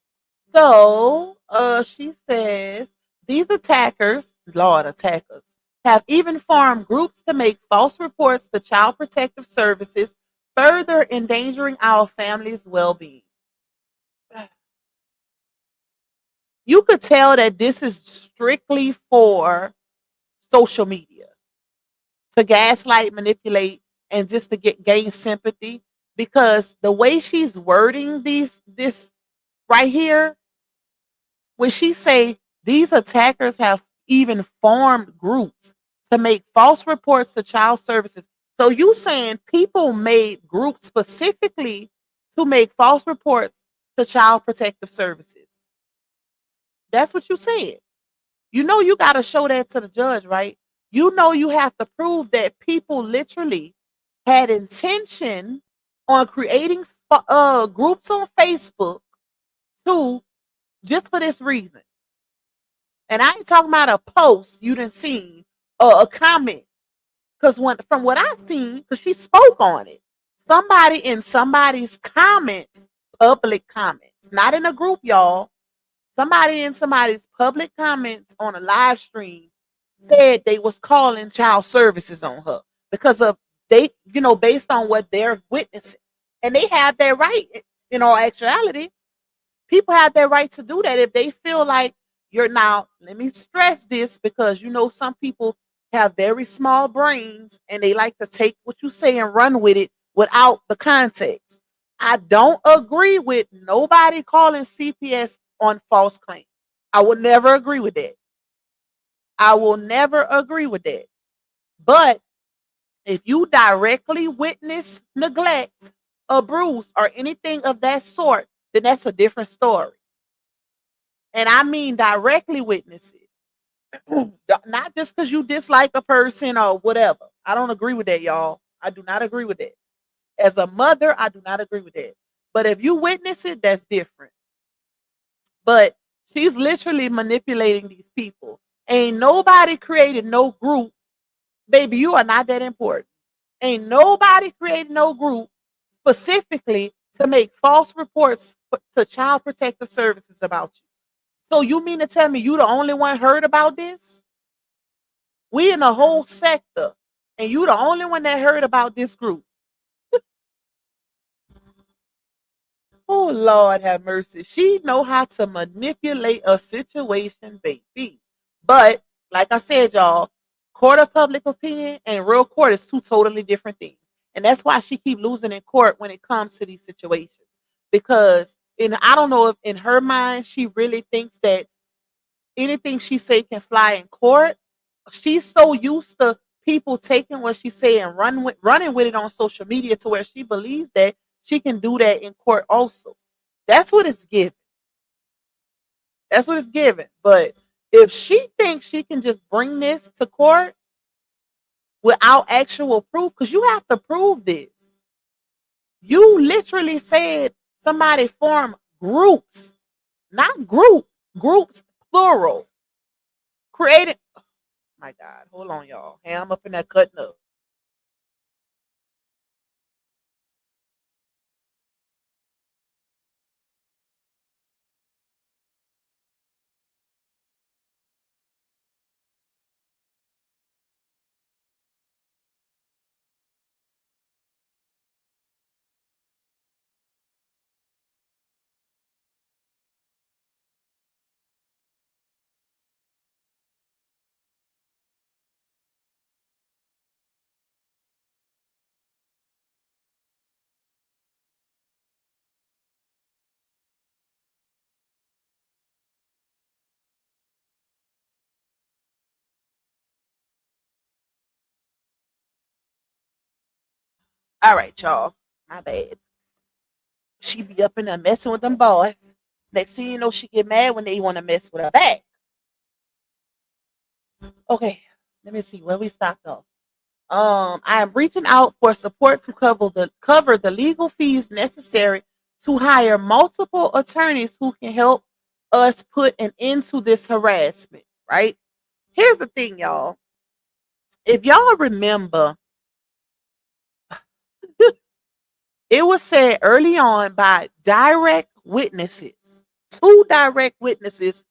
So she says these attackers, Lord attackers, have even formed groups to make false reports to Child Protective Services, further endangering our family's well being. You could tell that this is strictly for social media to gaslight, manipulate, and just to gain sympathy. Because the way she's wording this right here, when she say these attackers have even formed groups to make false reports to child services. So you saying people made groups specifically to make false reports to child protective services. That's what you said. You know you got to show that to the judge, right? You know you have to prove that people literally had intention on creating groups on Facebook to just for this reason. And I ain't talking about a post you didn't see or a comment. Because from what I've seen, because she spoke on it, somebody in somebody's comments, public comments, not in a group, y'all. Somebody in somebody's public comments on a live stream said they was calling child services on her because of they, based on what they're witnessing. And they have their right, in all actuality. People have their right to do that if they feel like you're now. Let me stress this because some people have very small brains and they like to take what you say and run with it without the context. I don't agree with nobody calling CPS on false claims. I will never agree with that. I will never agree with that. But if you directly witness neglect, abuse, or anything of that sort, then that's a different story. And I mean directly witness it. Not just because you dislike a person or whatever. I don't agree with that, y'all. I do not agree with that. As a mother, I do not agree with that. But if you witness it, that's different. But she's literally manipulating these people. Ain't nobody created no group. Baby, you are not that important. Ain't nobody created no group specifically to make false reports to child protective services about you. So you mean to tell me you the only one heard about this? We in the whole sector, and you the only one that heard about this group. Oh Lord have mercy. She know how to manipulate a situation, baby. But like I said, y'all, court of public opinion and real court is two totally different things. And that's why she keep losing in court when it comes to these situations. Because I don't know if in her mind she really thinks that anything she say can fly in court. She's so used to people taking what she say and running with it on social media to where she believes that she can do that in court also. That's what it's given. That's what it's given. But if she thinks she can just bring this to court without actual proof, because you have to prove this. You literally said somebody formed groups, not groups plural. Created. Oh my God, hold on, y'all. Hey, I'm up in that cutting up. All right, y'all. My bad. She be up in there messing with them boys. Next thing you know, she get mad when they want to mess with her back. Okay, let me see where we stopped off. I am reaching out for support to cover the legal fees necessary to hire multiple attorneys who can help us put an end to this harassment. Right? Here's the thing, y'all. If y'all remember, it was said early on by direct witnesses, two direct witnesses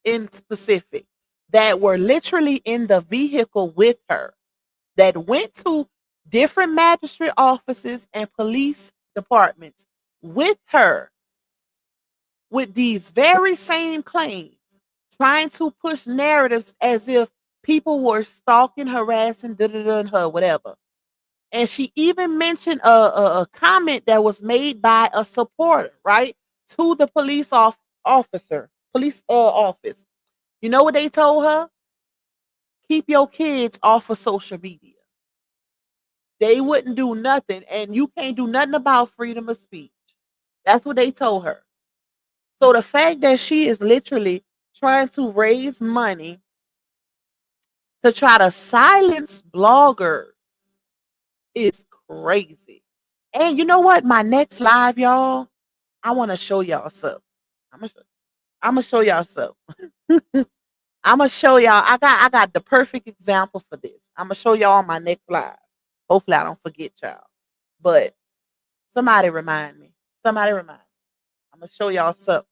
in specific, that were literally in the vehicle with her, that went to different magistrate offices and police departments with her with these very same claims, trying to push narratives as if people were stalking, harassing, her, whatever. And she even mentioned a comment that was made by a supporter, right, to the police office. You know what they told her? Keep your kids off of social media. They wouldn't do nothing, and you can't do nothing about freedom of speech. That's what they told her. So the fact that she is literally trying to raise money to try to silence bloggers is crazy. And you know what? My next live, y'all, I want to show y'all something. I'm gonna show, I'm gonna show y'all something. I'm gonna show y'all. I got the perfect example for this. I'm gonna show y'all on my next live. Hopefully, I don't forget y'all. But somebody remind me. Somebody remind me. I'm gonna show y'all something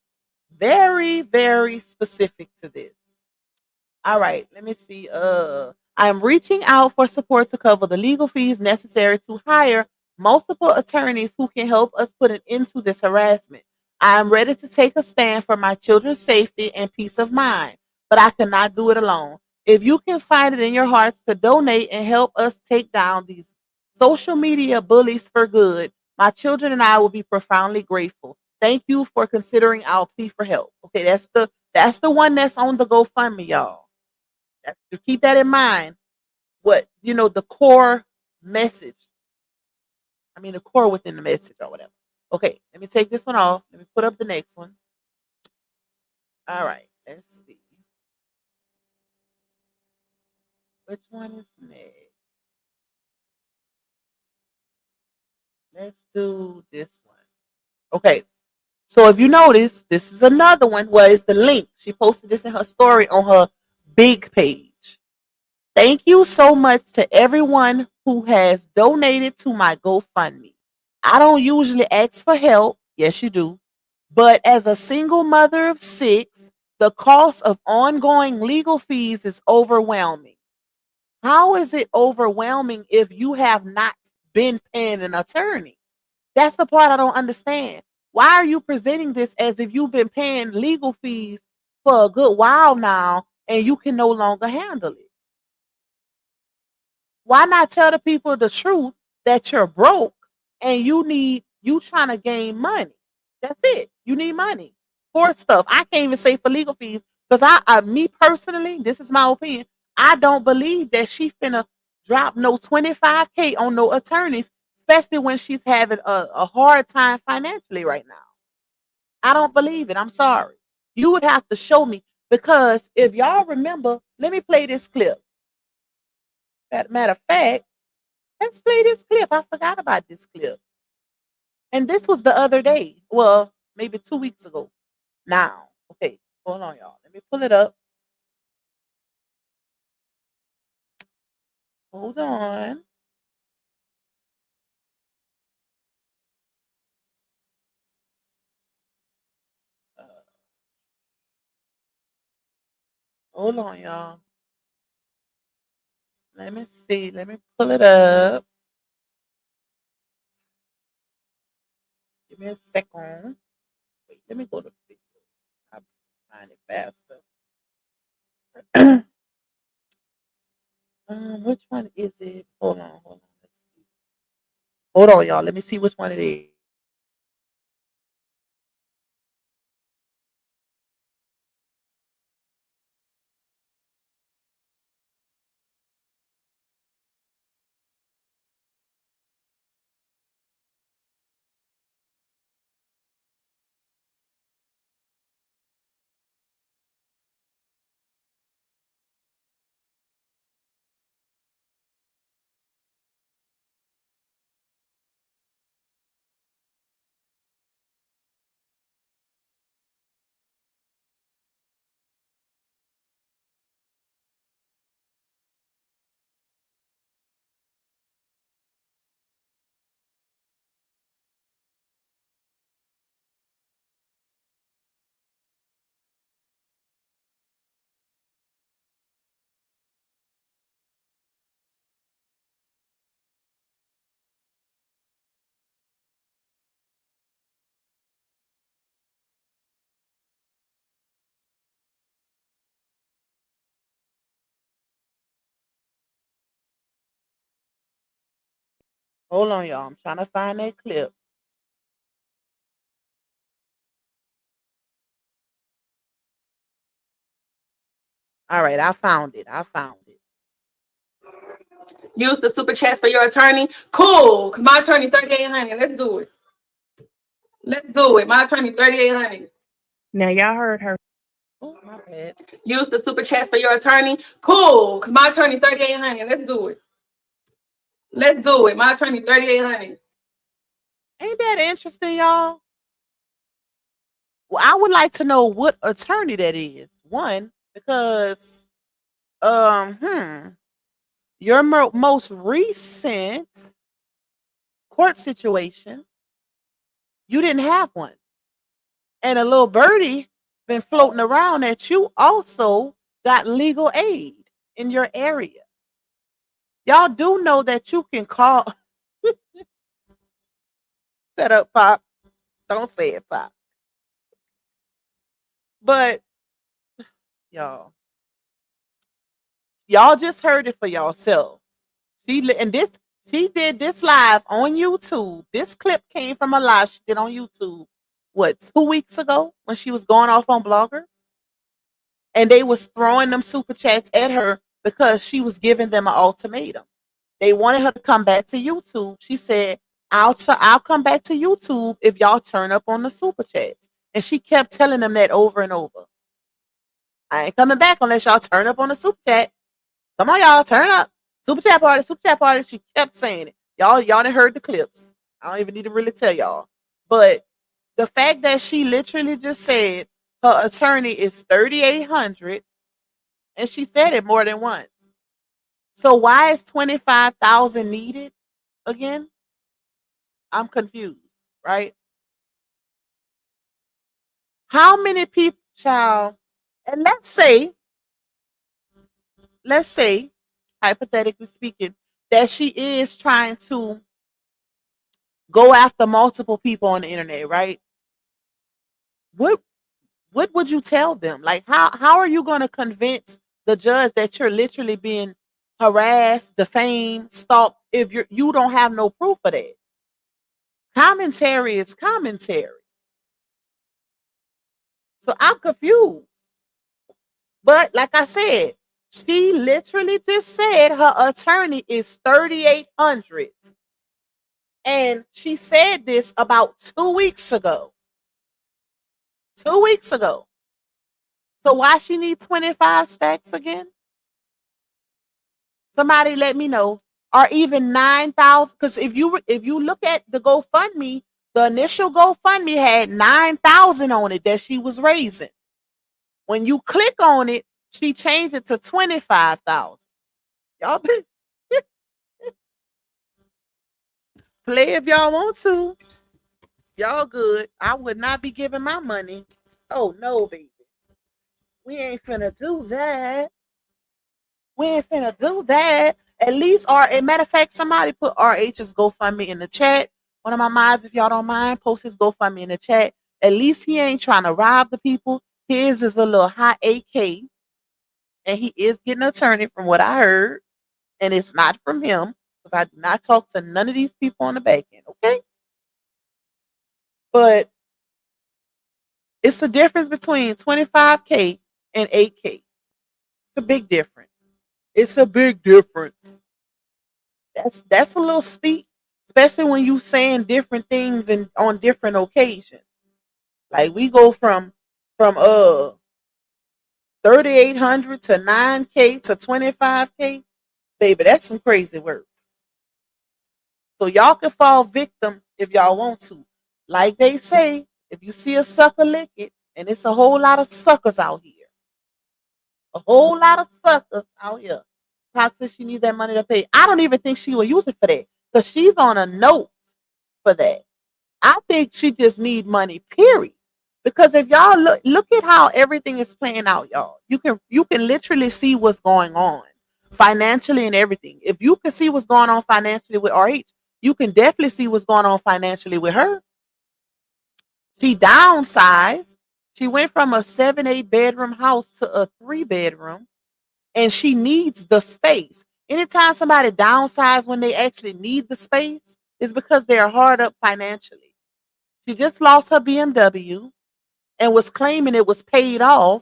very, very specific to this. All right, let me see. I am reaching out for support to cover the legal fees necessary to hire multiple attorneys who can help us put an end to this harassment. I am ready to take a stand for my children's safety and peace of mind, but I cannot do it alone. If you can find it in your hearts to donate and help us take down these social media bullies for good, my children and I will be profoundly grateful. Thank you for considering our plea for help. Okay, that's the one that's on the GoFundMe, y'all. To keep that in mind. What the core message. I mean, the core within the message or whatever. Okay, let me take this one off. Let me put up the next one. All right, let's see. Which one is next? Let's do this one. Okay, so if you notice, this is another one where it's the link. She posted this in her story on her big page. Thank you so much to everyone who has donated to my GoFundMe. I don't usually ask for help. Yes, you do. But as a single mother of 6, the cost of ongoing legal fees is overwhelming. How is it overwhelming if you have not been paying an attorney? That's the part I don't understand. Why are you presenting this as if you've been paying legal fees for a good while now and you can no longer handle it? Why not tell the people the truth that you're broke and you trying to gain money? That's it. You need money for stuff. I can't even say for legal fees because me personally, this is my opinion. I don't believe that she finna drop no 25K on no attorneys, especially when she's having a hard time financially right now. I don't believe it. I'm sorry. You would have to show me because if y'all remember, let me play this clip. Matter of fact, let's play this clip. I forgot about this clip. And this was the other day. Well, maybe 2 weeks ago. Now, okay, hold on, y'all. Let me pull it up. Hold on. Uh, hold on, y'all. Let me see. Let me pull it up. Give me a second. Wait, let me go to video. I'll find it faster. Which one is it? Hold on, hold on. Let's see. Hold on, y'all. Let me see which one it is. Hold on, y'all. I'm trying to find that clip. All right, I found it. I found it. Use the super chats for your attorney. Cool, because my attorney 3,800. Let's do it. Let's do it. My attorney 3,800. Now y'all heard her. Oh, my bad. Use the super chats for your attorney. Cool, because my attorney 3,800. Let's do it. Let's do it. My attorney 3,800. Ain't that interesting, y'all? Well, I would like to know what attorney that is. One, because your most recent court situation, you didn't have one. And a little birdie been floating around that you also got legal aid in your area. Y'all do know that you can call set up Pop. Don't say it, Pop. But y'all, y'all just heard it for yourself. She did this live on YouTube. This clip came from a live she did on YouTube. What, 2 weeks ago when she was going off on bloggers, and they was throwing them super chats at her because she was giving them an ultimatum. They wanted her to come back to YouTube. She said, I'll come back to YouTube if y'all turn up on the super chats. And she kept telling them that over and over. I ain't coming back unless y'all turn up on the super chat. Come on, y'all, turn up. Super chat party, super chat party. She kept saying it. Y'all done heard the clips. I don't even need to really tell y'all. But the fact that she literally just said her attorney is 3,800, and she said it more than once. So why is 25,000 needed again? I'm confused, right? How many people, child, and let's say, hypothetically speaking, that she is trying to go after multiple people on the internet, right? What what would you tell them? Like, how are you going to convince the judge that you're literally being harassed, defamed, stalked if you don't have no proof of that? Commentary is commentary. So I'm confused. But like I said, she literally just said her attorney is 3,800. And she said this about 2 weeks ago. 2 weeks ago. So why she need 25 stacks again? Somebody let me know. Or even 9,000. Because if you look at the GoFundMe, the initial GoFundMe had 9,000 on it that she was raising. When you click on it, she changed it to 25,000. Y'all play if y'all want to. Y'all good. I would not be giving my money. Oh no, baby. We ain't finna do that. We ain't finna do that. At least, or a matter of fact, somebody put RH's GoFundMe in the chat. One of my mods, if y'all don't mind, post his GoFundMe in the chat. At least he ain't trying to rob the people. His is a little high AK, and he is getting an attorney from what I heard. And it's not from him because I do not talk to none of these people on the back end, okay? But it's a difference between 25K and 8K. It's a big difference. It's a big difference. That's a little steep, especially when you saying different things and on different occasions. Like we go from 3,800 to 9K to 25K, baby. That's some crazy work. So y'all can fall victim if y'all want to. Like they say, if you see a sucker, lick it. And it's a whole lot of suckers out here. A whole lot of suckers out here. Toxic, she needs that money to pay. I don't even think she will use it for that. Because she's on a note for that. I think she just need money, period. Because if y'all look at how everything is playing out, y'all. You can literally see what's going on financially and everything. If you can see what's going on financially with RH, you can definitely see what's going on financially with her. She downsized. She went from a 7-8 bedroom house to a 3 bedroom, and she needs the space. Anytime somebody downsizes when they actually need the space, is because they're hard up financially. She just lost her BMW and was claiming it was paid off.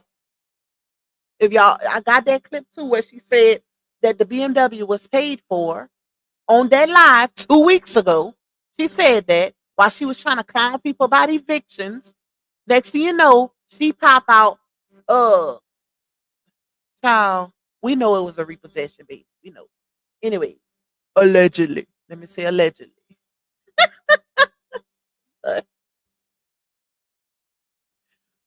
If y'all, I got that clip too where she said that the BMW was paid for on that live 2 weeks ago. She said that while she was trying to clown people about evictions. Next thing you know, she pop out Uh, child, we know it was a repossession, baby. We know. Anyway, allegedly. Let me say allegedly. Uh,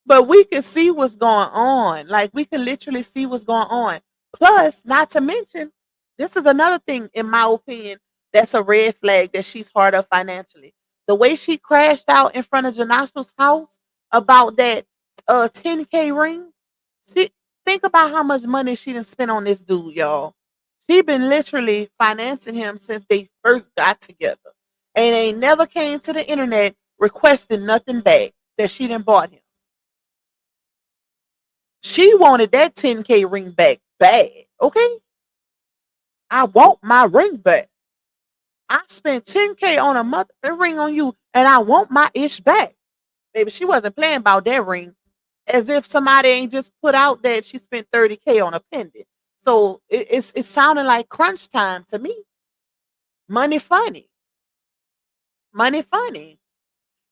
But we can see what's going on. Like we can literally see what's going on. Plus, not to mention, this is another thing, in my opinion, that's a red flag that she's hard up financially. The way she crashed out in front of Janasha's house about that 10K ring. She, think about how much money she done spent on this dude, y'all. She been literally financing him since they first got together. And ain't never came to the internet requesting nothing back that she done bought him. She wanted that 10K ring back bad. Okay? I want my ring back. I spent 10K on a mother ring on you and I want my ish back. Baby, she wasn't playing about that ring as if somebody ain't just put out that she spent 30K on a pendant. So it's sounding like crunch time to me. Money funny. Money funny.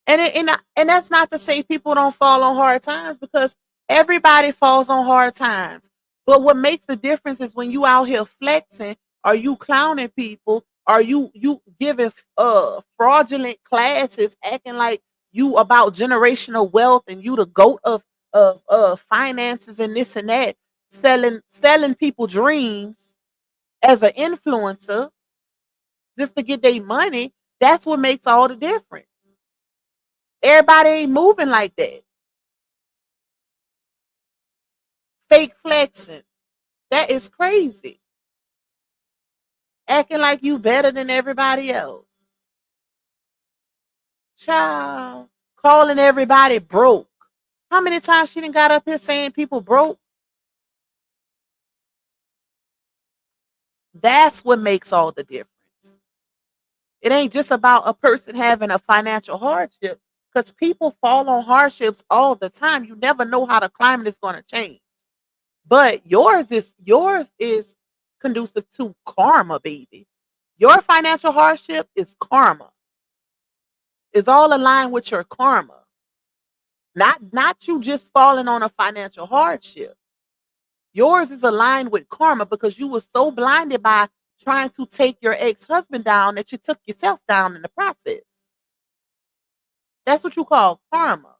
And that's not to say people don't fall on hard times, because everybody falls on hard times. But what makes the difference is when you out here flexing, are you clowning people? Are you giving fraudulent classes, acting like you about generational wealth and you the goat of finances and this and that, selling people dreams as an influencer just to get their money? That's what makes all the difference. Everybody ain't moving like that. Fake flexing. That is crazy. Acting like you better than everybody else. Child. Calling everybody broke. How many times she done got up here saying people broke? That's what makes all the difference. It ain't just about a person having a financial hardship, because people fall on hardships all the time. You never know how the climate is going to change. But yours is conducive to karma, baby. Your financial hardship is karma. It's all aligned with your karma. Not you just falling on a financial hardship. Yours is aligned with karma because you were so blinded by trying to take your ex-husband down that you took yourself down in the process. That's what you call karma.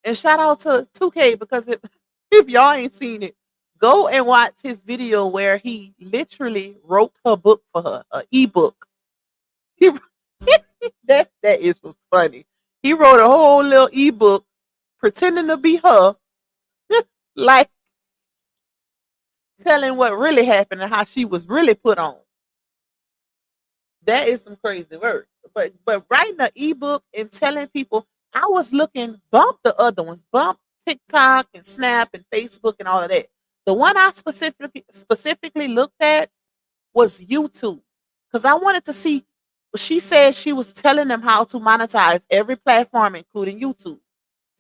And shout out to 2K, because if y'all ain't seen it, go and watch his video where he literally wrote her book for her, an ebook. He, that is was funny. He wrote a whole little ebook pretending to be her, like telling what really happened and how she was really put on. That is some crazy work. But writing an ebook and telling people, I was looking, bump the other ones, bump TikTok and Snap and Facebook and all of that. The one I specifically looked at was YouTube, because I wanted to see. She said she was telling them how to monetize every platform, including YouTube.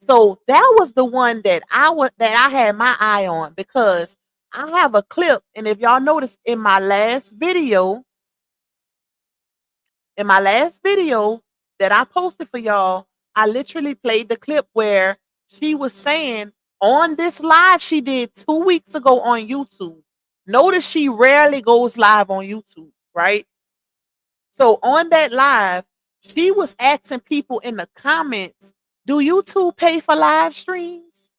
So that was the one that I had my eye on, because I have a clip, and if y'all notice in my last video that I posted for y'all, I literally played the clip where she was saying on this live she did 2 weeks ago on YouTube. Notice she rarely goes live on YouTube, right? So on that live, she was asking people in the comments, do YouTube pay for live streams?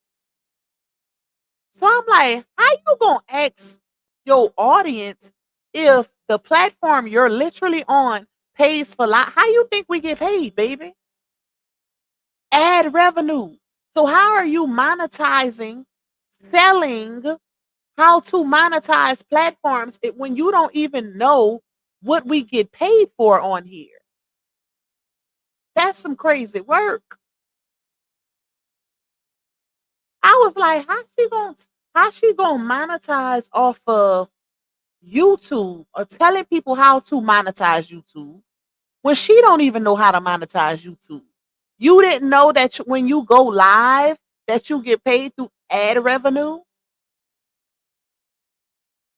So I'm like, how you gonna ask your audience if the platform you're literally on pays for live? How you think we get paid, baby? Ad revenue. So how are you monetizing, selling, how to monetize platforms when you don't even know what we get paid for on here? That's some crazy work. I was like, how she gonna monetize off of YouTube, or telling people how to monetize YouTube, when she don't even know how to monetize YouTube? You didn't know that when you go live that you get paid through ad revenue?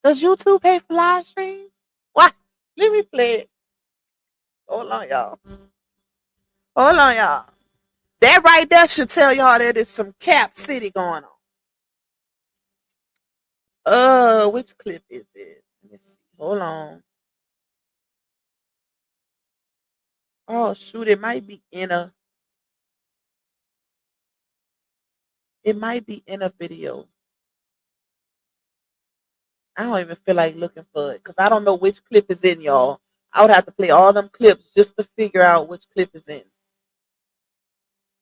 Does YouTube pay for live streams? What? Let me play it. Hold on, y'all. Hold on, y'all. That right there should tell y'all that there's some Cap City going on. Which clip is it? Let me see. Hold on. Oh shoot, it might be in a video. I don't even feel like looking for it because I don't know which clip is in, y'all. I would have to play all them clips just to figure out which clip is in.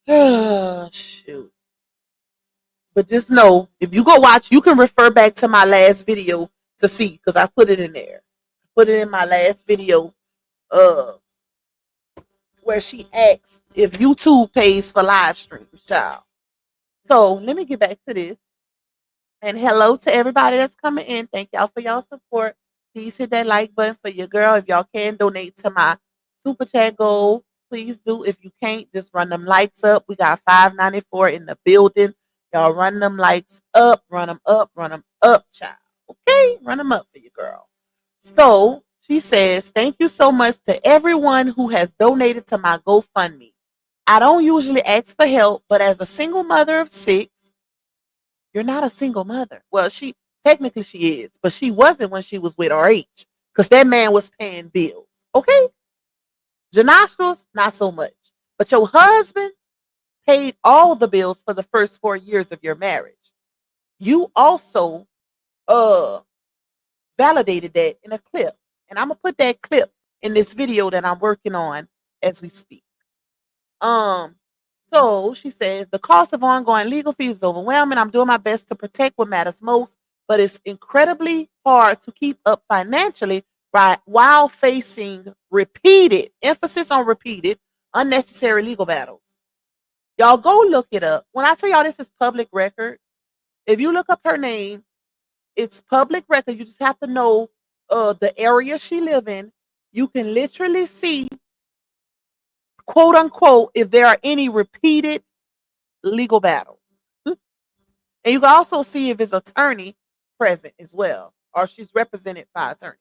Oh shoot. But just know, if you go watch, you can refer back to my last video to see because I put it in there. Put it in my last video, uh, where she asks if YouTube pays for live streams, child. So let me get back to this. And hello to everybody that's coming in. Thank y'all for y'all support. Please hit that like button for your girl. If y'all can donate to my super chat goal, please do. If you can't, just run them lights up. We got 594 in the building. Y'all run them lights up, run them up, child. Okay, run them up for your girl. So she says, thank you so much to everyone who has donated to my GoFundMe. I don't usually ask for help, but as a single mother of 6, you're not a single mother. Well, she technically she is, but she wasn't when she was with RH because that man was paying bills. Okay, Janastros, not so much. But your husband paid all the bills for the first 4 years of your marriage. You also uh validated that in a clip, and I'm gonna put that clip in this video that I'm working on as we speak. Um, so she says the cost of ongoing legal fees is overwhelming. I'm doing my best to protect what matters most, but it's incredibly hard to keep up financially right while facing repeated, emphasis on repeated, unnecessary legal battles. Y'all go look it up. When I tell y'all this is public record, if you look up her name, it's public record. You just have to know the area she live in. You can literally see, quote unquote, if there are any repeated legal battles. And you can also see if his attorney present as well, or she's represented by attorney.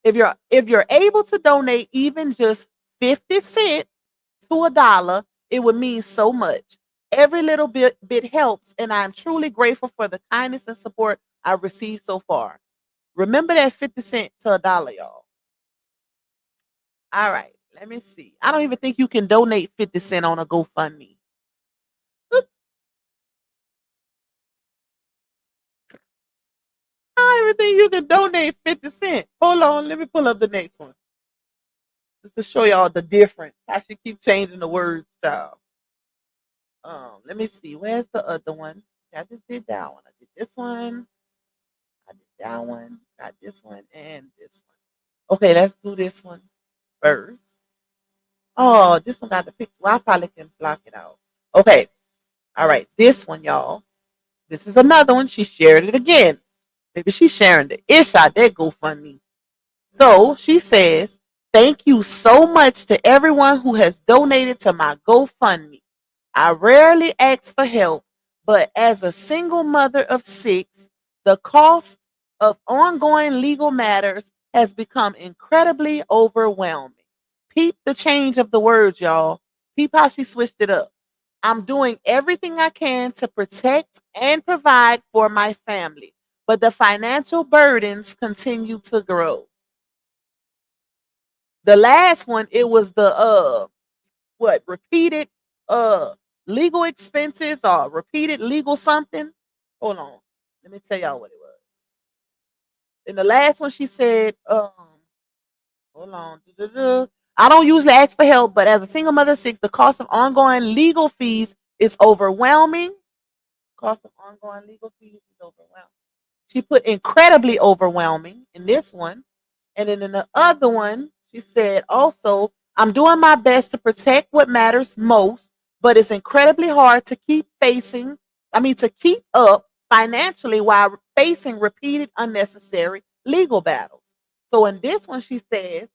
If you're able to donate even just 50 cents to a dollar, it would mean so much. Every little bit helps, and I'm truly grateful for the kindness and support I've received so far. Remember that 50 cents to a dollar, y'all. All right, let me see. I don't even think you can donate 50 cents on a GoFundMe. I don't even think you can donate 50 cents. Hold on, let me pull up the next one. Just to show y'all the difference. I should keep changing the words, child. Let me see. Where's the other one? I just did that one. I did this one. I did that one. Got this one and this one. Okay, let's do this one first. Oh, this one got the picture. Well, I probably can block it out. Okay. All right. This one, y'all. This is another one. She shared it again. Maybe she's sharing the ish out there GoFundMe. So she says, thank you so much to everyone who has donated to my GoFundMe. I rarely ask for help, but as a single mother of 6, the cost of ongoing legal matters has become incredibly overwhelming. Peep the change of the words, y'all. Peep how she switched it up. I'm doing everything I can to protect and provide for my family, but the financial burdens continue to grow. The last one, it was the repeated legal expenses or repeated legal something. Hold on. Let me tell y'all what it was. In the last one, she said, hold on. I don't usually ask for help, but as a single mother of 6, the cost of ongoing legal fees is overwhelming. Cost of ongoing legal fees is overwhelming. She put incredibly overwhelming in this one. And then in the other one, she said also, I'm doing my best to protect what matters most, but it's incredibly hard to keep up financially while facing repeated unnecessary legal battles. So in this one, she says,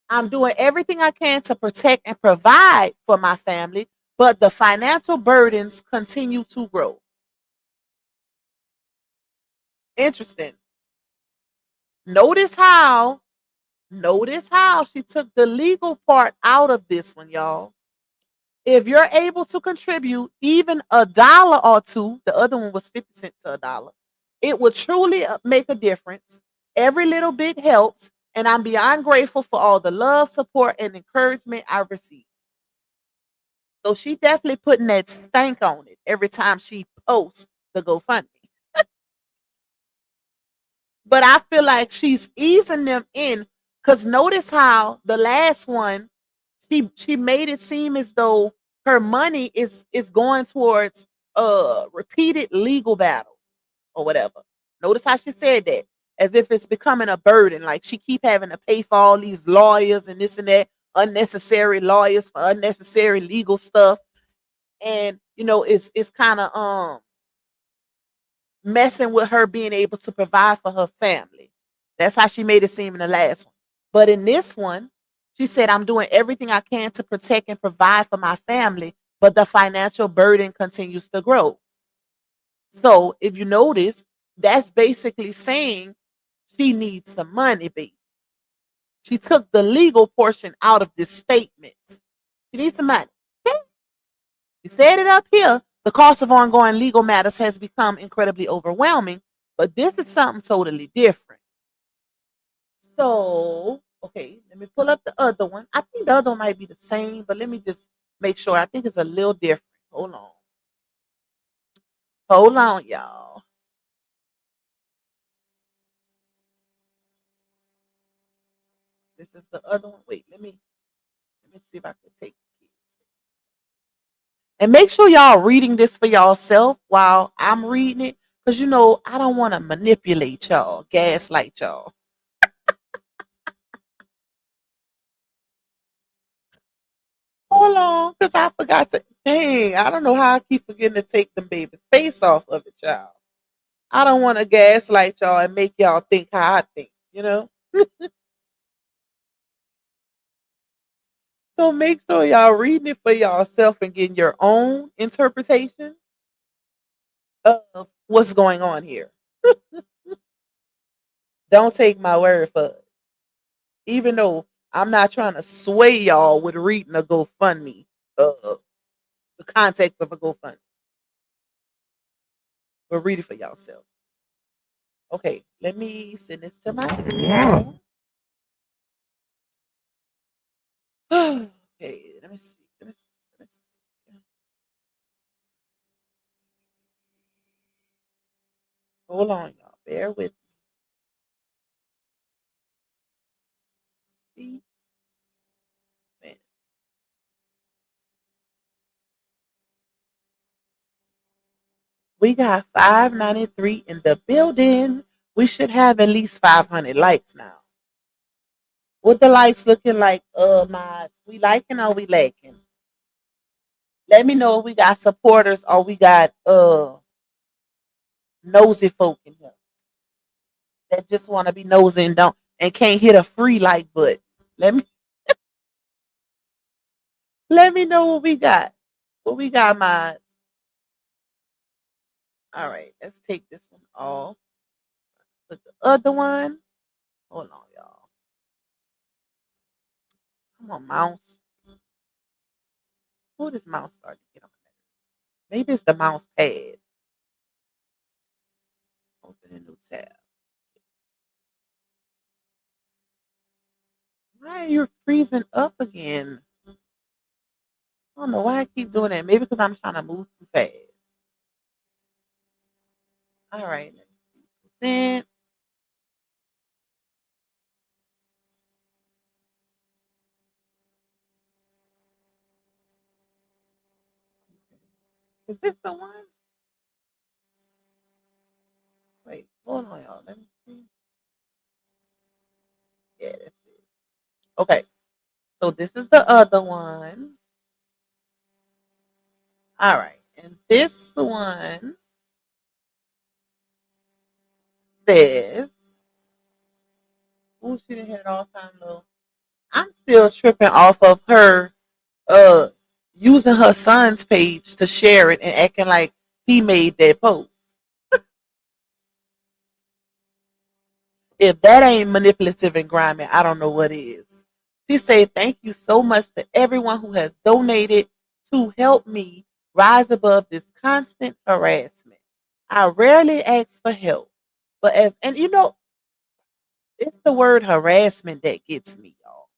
I'm doing everything I can to protect and provide for my family, but the financial burdens continue to grow. Interesting. Notice how Notice how she took the legal part out of this one, y'all. If you're able to contribute even $1 or two, the other one was 50 cents to $1, it will truly make a difference. Every little bit helps, and I'm beyond grateful for all the love, support, and encouragement I receive. So she definitely putting that stank on it every time she posts the GoFundMe. But I feel like she's easing them in, because notice how the last one, she made it seem as though her money is going towards repeated legal battles or whatever. Notice how she said that, as if it's becoming a burden, like she keep having to pay for all these lawyers and this and that, unnecessary lawyers for unnecessary legal stuff. And it's kind of messing with her being able to provide for her family. That's how she made it seem in the last one. But in this one, she said, I'm doing everything I can to protect and provide for my family, but the financial burden continues to grow. So if you notice, that's basically saying she needs some money, baby. She took the legal portion out of this statement. She needs some money. She said it up here. The cost of ongoing legal matters has become incredibly overwhelming, but this is something totally different. So, okay, let me pull up the other one. I think the other one might be the same, but let me just make sure. I think it's a little different. Hold on. Hold on, y'all. This is the other one. Wait, let me see if I can take kids. And make sure y'all reading this for y'allself while I'm reading it. Because I don't want to manipulate y'all, gaslight y'all. Hold on, because I forgot to. Dang, I don't know how I keep forgetting to take the baby's face off of it, y'all. I don't want to gaslight y'all and make y'all think how I think. So make sure y'all reading it for y'allself and getting your own interpretation of what's going on here. Don't take my word for it. Even though I'm not trying to sway y'all with reading a GoFundMe, the context of a GoFundMe, but read it for y'allself. Okay, let me send this to my phone. Okay, let me see. Let me see. Hold on, y'all. Bear with me. Man. We got 593 in the building. We should have at least 500 likes now. What the likes looking like, mods? We liking or we lacking? Let me know if we got supporters or we got nosy folk in here that just want to be nosy and can't hit a free like button. Let me let me know what we got. What we got, mods? All right, let's take this one off. Put the other one. Hold on, y'all. Come on, mouse. Who this mouse start to get on there? Maybe it's the mouse pad. Open a new tab. Why are you freezing up again? I don't know why I keep doing that. Maybe because I'm trying to move too fast. All right, let's see. Percent. Is this the one? Wait, hold on, y'all. Let me see. Yeah, that's it. Okay, so this is the other one. All right, and this one says, "Oh, she didn't hit it all time low." I'm still tripping off of her uh using her son's page to share it and acting like he made that post. If that ain't manipulative and grimy, I don't know what is. She said, thank you so much to everyone who has donated to help me rise above this constant harassment. I rarely ask for help, but it's the word harassment that gets me, y'all.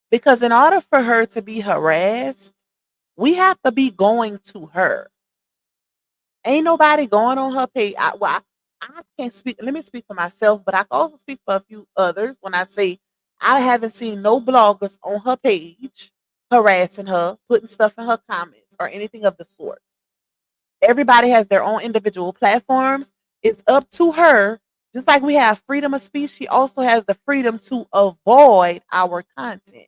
Because in order for her to be harassed, we have to be going to her. Ain't nobody going on her page. I can't speak. Let me speak for myself, but I can also speak for a few others when I say I haven't seen no bloggers on her page harassing her, putting stuff in her comments, or anything of the sort. Everybody has their own individual platforms. It's up to her. Just like we have freedom of speech, she also has the freedom to avoid our content.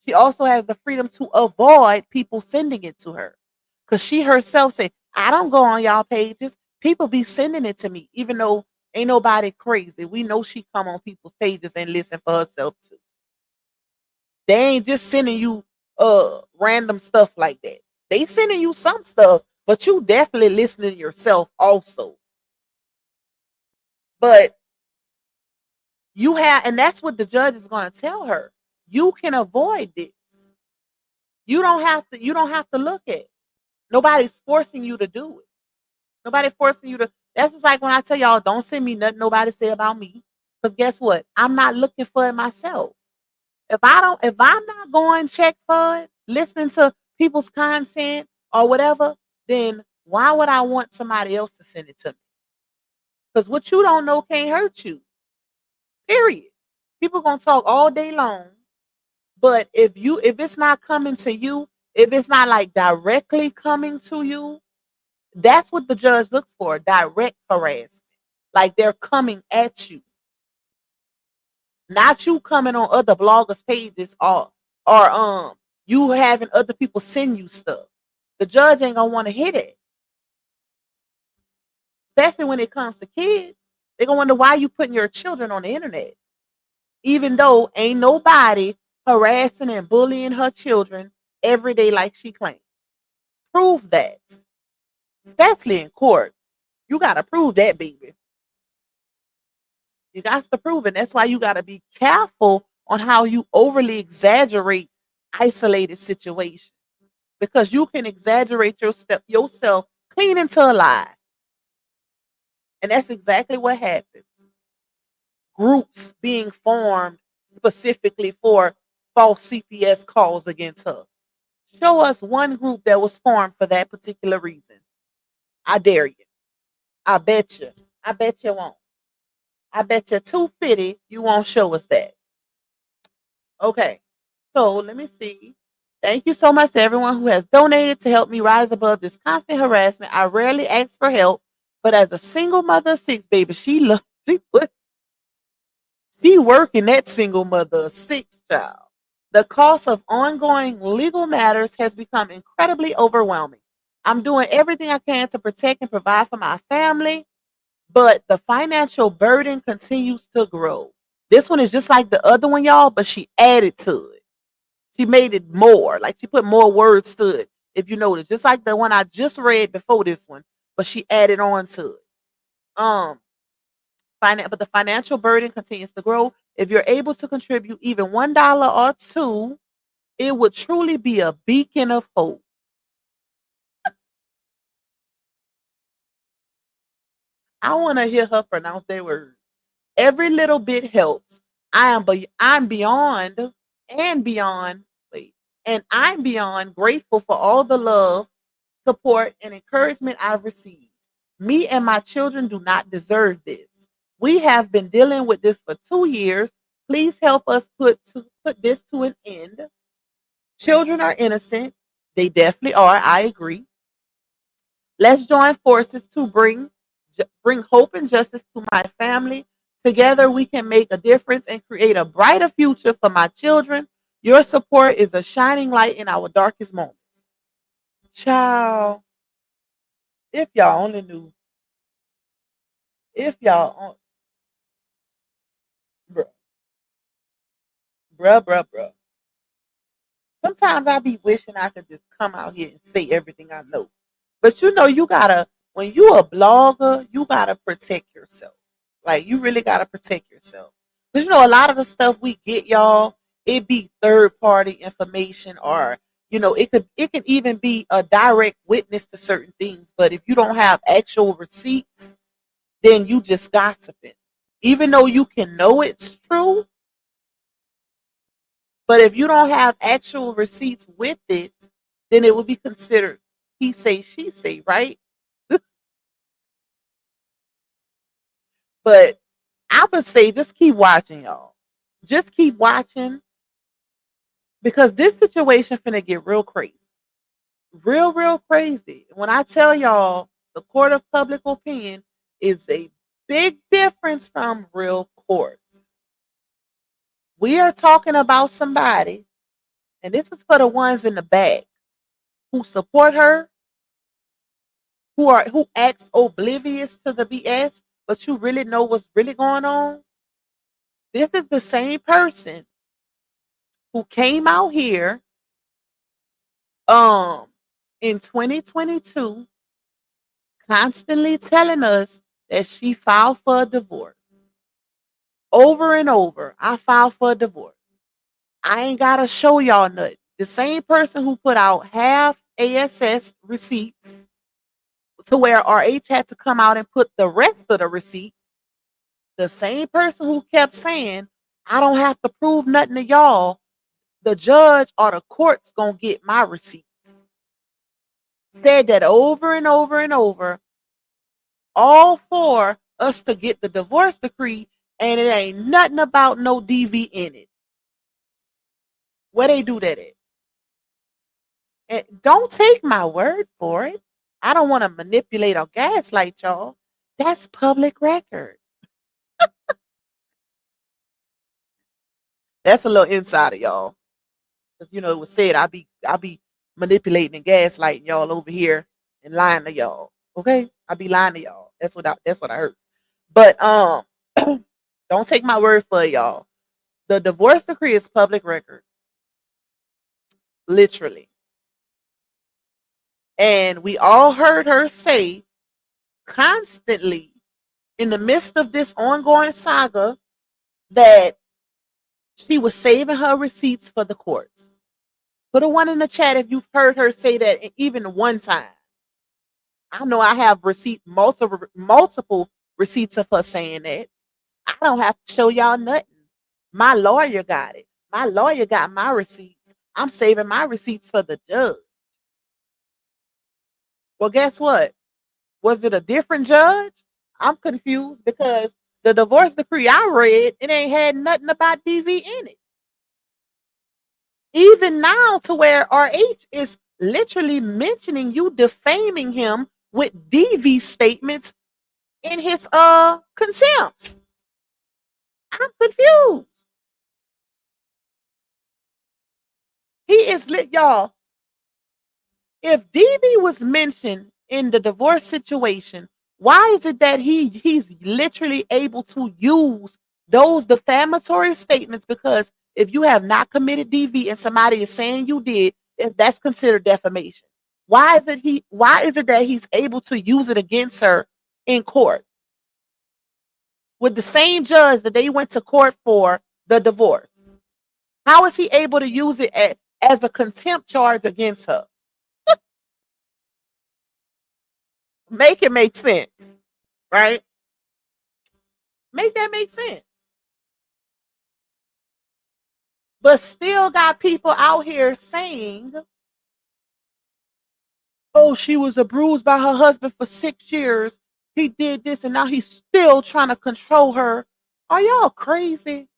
She also has the freedom to avoid people sending it to her. Because she herself said, I don't go on y'all pages. People be sending it to me, even though ain't nobody crazy. We know she come on people's pages and listen for herself too. They ain't just sending you random stuff like that. They sending you some stuff, but you definitely listening to yourself also. But you have, and that's what the judge is going to tell her. You can avoid this. You don't have to look at it. Nobody's forcing you to do it. Nobody forcing you to. That's just like when I tell y'all, don't send me nothing nobody say about me. Because guess what? I'm not looking for it myself. If I'm not going check for it, listening to people's content or whatever, then why would I want somebody else to send it to me? Because what you don't know can't hurt you. Period. People gonna talk all day long, but if it's not coming to you, if it's not like directly coming to you, that's what the judge looks for, direct harassment. Like they're coming at you. Not you coming on other bloggers' pages or you having other people send you stuff. The judge ain't gonna want to hit it. Especially when it comes to kids. They're gonna wonder why you putting your children on the internet. Even though ain't nobody harassing and bullying her children every day like she claims. Prove that. Especially in court. You gotta prove that, baby. You got to prove it. That's why you got to be careful on how you overly exaggerate isolated situations because you can exaggerate yourself clean into a lie. And that's exactly what happens. Groups being formed specifically for false CPS calls against her. Show us one group that was formed for that particular reason. I dare you. I bet you. I bet you won't. I bet you 250 you won't show us that. Okay. So let me see. Thank you so much to everyone who has donated to help me rise above this constant harassment. I rarely ask for help, but as a single mother of 6, baby, she working that single mother of 6 child. The cost of ongoing legal matters has become incredibly overwhelming. I'm doing everything I can to protect and provide for my family, but the financial burden continues to grow. This one is just like the other one, y'all, but she added to it. She made it more, like she put more words to it. If you notice, just like the one I just read before this one, but she added on to it. But the financial burden continues to grow. If you're able to contribute even $1 or $2, it would truly be a beacon of hope. I want to hear her pronounce their words. Every little bit helps. I'm beyond and beyond. Wait, and I'm beyond grateful for all the love, support, and encouragement I've received. Me and my children do not deserve this. We have been dealing with this for 2 years. Please help us put this to an end. Children are innocent. They definitely are. I agree. Let's join forces to bring hope and justice to my family. Together we can make a difference and create a brighter future for my children. Your support is a shining light in our darkest moments. Child, if y'all only knew. If y'all on bruh. Sometimes I be wishing I could just come out here and say everything I know. But you gotta, when you a blogger, you gotta protect yourself. Like you really gotta protect yourself. Because a lot of the stuff we get, y'all, it be third party information or it could even be a direct witness to certain things. But if you don't have actual receipts, then you just gossiping. Even though you can know it's true, but if you don't have actual receipts with it, then it will be considered he say, she say, right? But I would say just keep watching, y'all. Just keep watching because this situation finna get real crazy. Real crazy. When I tell y'all the court of public opinion is a big difference from real courts. We are talking about somebody, and this is for the ones in the back who support her, who acts oblivious to the BS, but you really know what's really going on. This is the same person who came out here um in 2022 constantly telling us that she filed for a divorce. Over and over, I filed for a divorce. I ain't gotta show y'all nothing. The same person who put out half ASS receipts to where RH had to come out and put the rest of the receipt, the same person who kept saying, I don't have to prove nothing to y'all. The judge or the court's gonna get my receipts. Said that over and over and over, all for us to get the divorce decree, and it ain't nothing about no DV in it. Where they do that at? And don't take my word for it. I don't want to manipulate or gaslight y'all. That's public record. That's a little insider, y'all. Because it was said I be manipulating and gaslighting y'all over here and lying to y'all. Okay? I be lying to y'all. That's what I heard. But don't take my word for it, y'all. The divorce decree is public record. Literally. And we all heard her say constantly in the midst of this ongoing saga that she was saving her receipts for the courts. Put a one in the chat if you've heard her say that even one time. I know I have multiple receipts of her saying that. I don't have to show y'all nothing. My lawyer got it. My lawyer got my receipts. I'm saving my receipts for the judge. Well, guess what? Was it a different judge? I'm confused because the divorce decree I read, it ain't had nothing about DV in it. Even now to where RH is literally mentioning you defaming him with DV statements in his contempts. I'm confused. He is lit, y'all. If DV was mentioned in the divorce situation, why is it that he's literally able to use those defamatory statements? Because if you have not committed DV and somebody is saying you did, that's considered defamation. Why is it that he's able to use it against her in court with the same judge that they went to court for the divorce? How is he able to use it as a contempt charge against her? Make it make sense, right? Make that make sense. But still got people out here saying, oh, she was abused by her husband for 6 years. He did this and now he's still trying to control her. Are y'all crazy?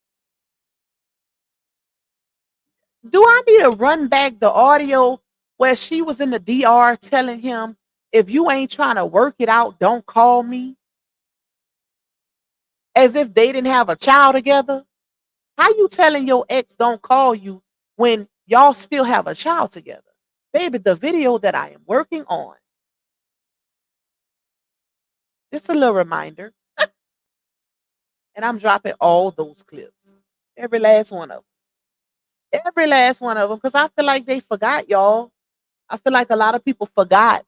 Do I need to run back the audio where she was in the DR telling him, if you ain't trying to work it out, don't call me? As if they didn't have a child together. How you telling your ex don't call you when y'all still have a child together? Baby, the video that I am working on. It's a little reminder. And I'm dropping all those clips. Every last one of them. Every last one of them. Because I feel like they forgot, y'all. I feel like a lot of people forgot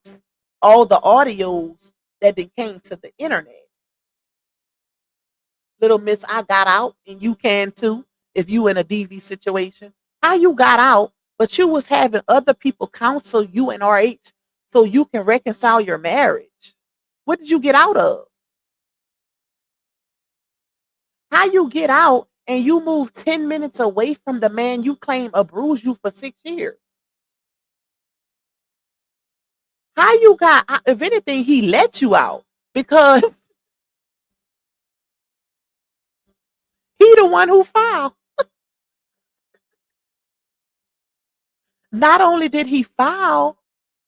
all the audios that they came to the internet. Little miss, I got out and you can too if you in a DV situation. How you got out, but you was having other people counsel you and RH so you can reconcile your marriage. What did you get out of? How you get out and you move 10 minutes away from the man you claim abused you for 6 years? How you got, if anything, he let you out because he the one who filed. Not only did he file,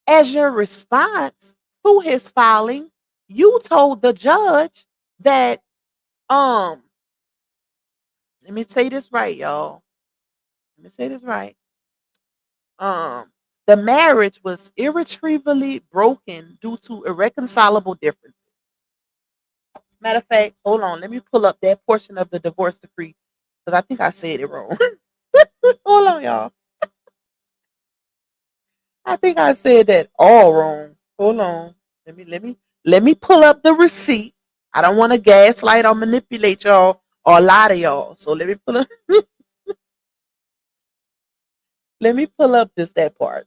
as your response to his filing, you told the judge that, um, let me say this right, y'all. Let me say this right. Um, the marriage was irretrievably broken due to irreconcilable differences. Matter of fact, hold on, let me pull up that portion of the divorce decree because I think I said it wrong. Hold on, y'all. I think I said that all wrong. Hold on. Let me pull up the receipt. I don't want to gaslight or manipulate y'all or lie to y'all. So let me pull up let me pull up just that part.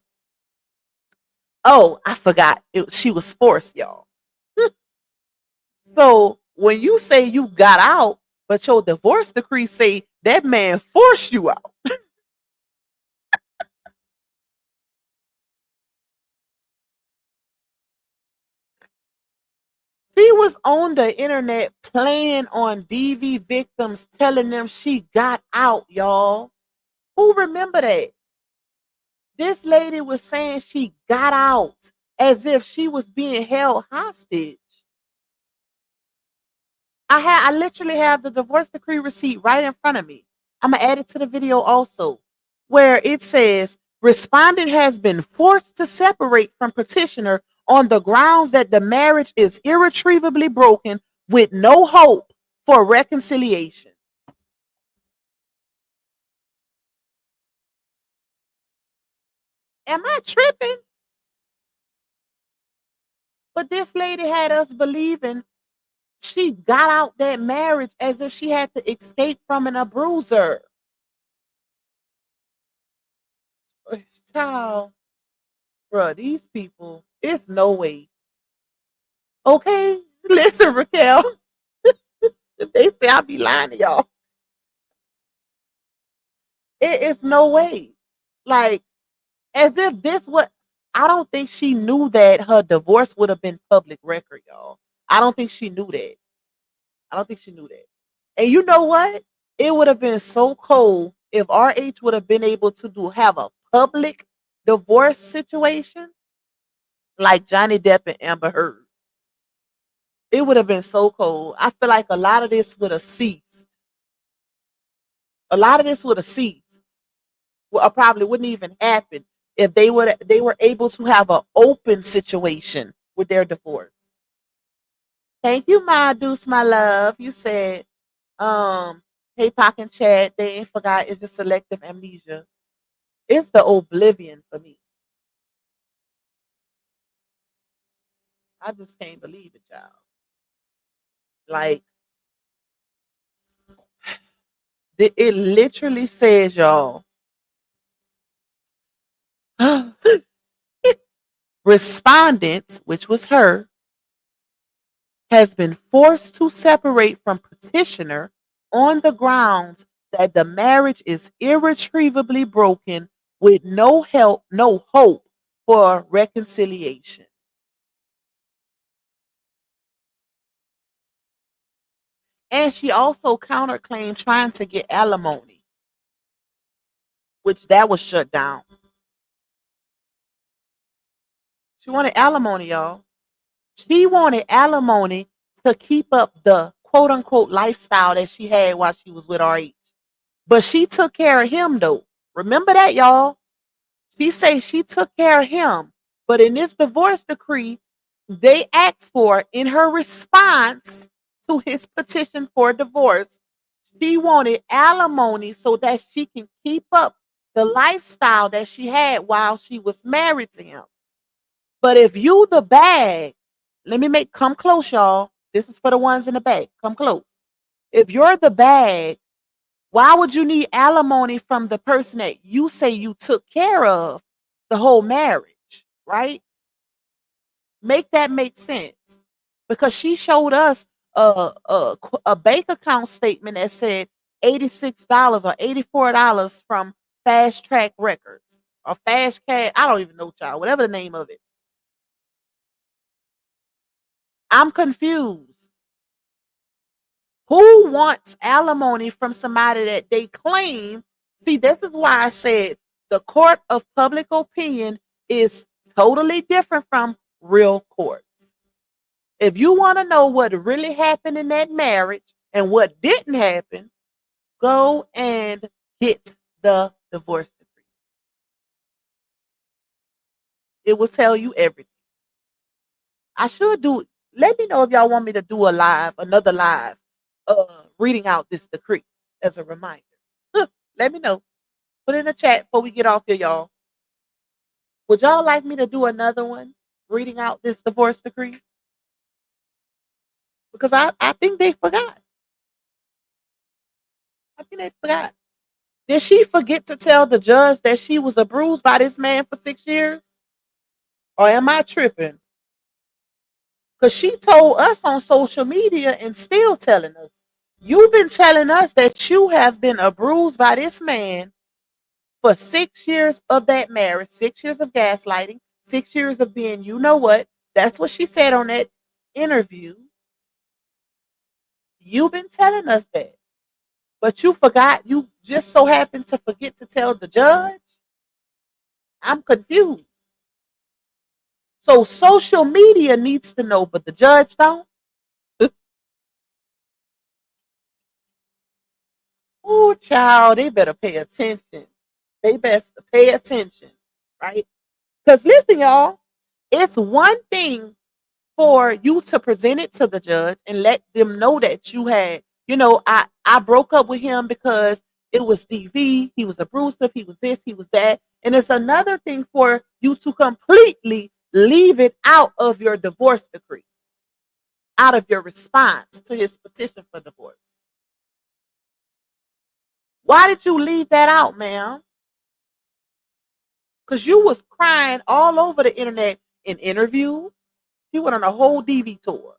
Oh, I forgot. She was forced, y'all. So when you say you got out, but your divorce decree say that man forced you out. She was on the internet playing on DV victims, telling them she got out, y'all. Who remember that? This lady was saying she got out as if she was being held hostage. I literally have the divorce decree receipt right in front of me. I'm gonna add it to the video also, where it says respondent has been forced to separate from petitioner on the grounds that the marriage is irretrievably broken with no hope for reconciliation. Am I tripping? But this lady had us believing she got out that marriage as if she had to escape from an abuser. Child, bro, these people, it's no way. Okay, listen, Raquel. If they say I'll be lying to y'all, it is no way. Like, as if this what I don't think she knew that her divorce would have been public record, y'all. I don't think she knew that. I don't think she knew that. And you know what? It would have been so cold if RH would have been able to have a public divorce situation like Johnny Depp and Amber Heard. It would have been so cold. I feel like a lot of this would have ceased. A lot of this would have ceased. Well, or probably wouldn't even happen if they were able to have an open situation with their divorce. Thank you, Ma Deuce, my love. You said, hey, Pac and Chad, they ain't forgot. It's just selective amnesia. It's the oblivion for me. I just can't believe it, y'all. Like, it literally says, y'all, respondents, which was her, has been forced to separate from petitioner on the grounds that the marriage is irretrievably broken with no help, no hope for reconciliation. And she also counterclaimed trying to get alimony, which that was shut down. She wanted alimony, y'all. She wanted alimony to keep up the quote unquote lifestyle that she had while she was with RH. But she took care of him though. Remember that, y'all. She say she took care of him. But in this divorce decree, they asked for in her response to his petition for divorce, she wanted alimony so that she can keep up the lifestyle that she had while she was married to him. But if you the bag, let me come close, y'all. This is for the ones in the back. Come close. If you're the bag Why would you need alimony from the person that you say you took care of the whole marriage, right? Make that make sense. Because she showed us a bank account statement that said $86 or $84 from Fast Track Records or Fast Cash. I don't even know, child, whatever the name of it. I'm confused. Who wants alimony from somebody that they claim? See, this is why I said the court of public opinion is totally different from real court. If you want to know what really happened in that marriage and what didn't happen, go and get the divorce decree. It will tell you everything. I should do it. Let me know if y'all want me to do another live, reading out this decree as a reminder. Let me know. Put it in the chat before we get off here, y'all. Would y'all like me to do another one reading out this divorce decree? Because I think they forgot. I think they forgot. Did she forget to tell the judge that she was abused by this man for 6 years? Or am I tripping? Because she told us on social media and still telling us. You've been telling us that you have been abused by this man for 6 years of that marriage, 6 years of gaslighting, 6 years of being, you know what? That's what she said on that interview. You've been telling us that. But you forgot, you just so happened to forget to tell the judge? I'm confused. So social media needs to know, but the judge don't? Oh, child, they better pay attention. They best pay attention, right? Because listen, y'all, it's one thing for you to present it to the judge and let them know that you had, I broke up with him because it was DV, he was abusive, he was this, he was that. And it's another thing for you to completely leave it out of your divorce decree, out of your response to his petition for divorce. Why did you leave that out, ma'am? Because you was crying all over the internet in interviews. You went on a whole DV tour.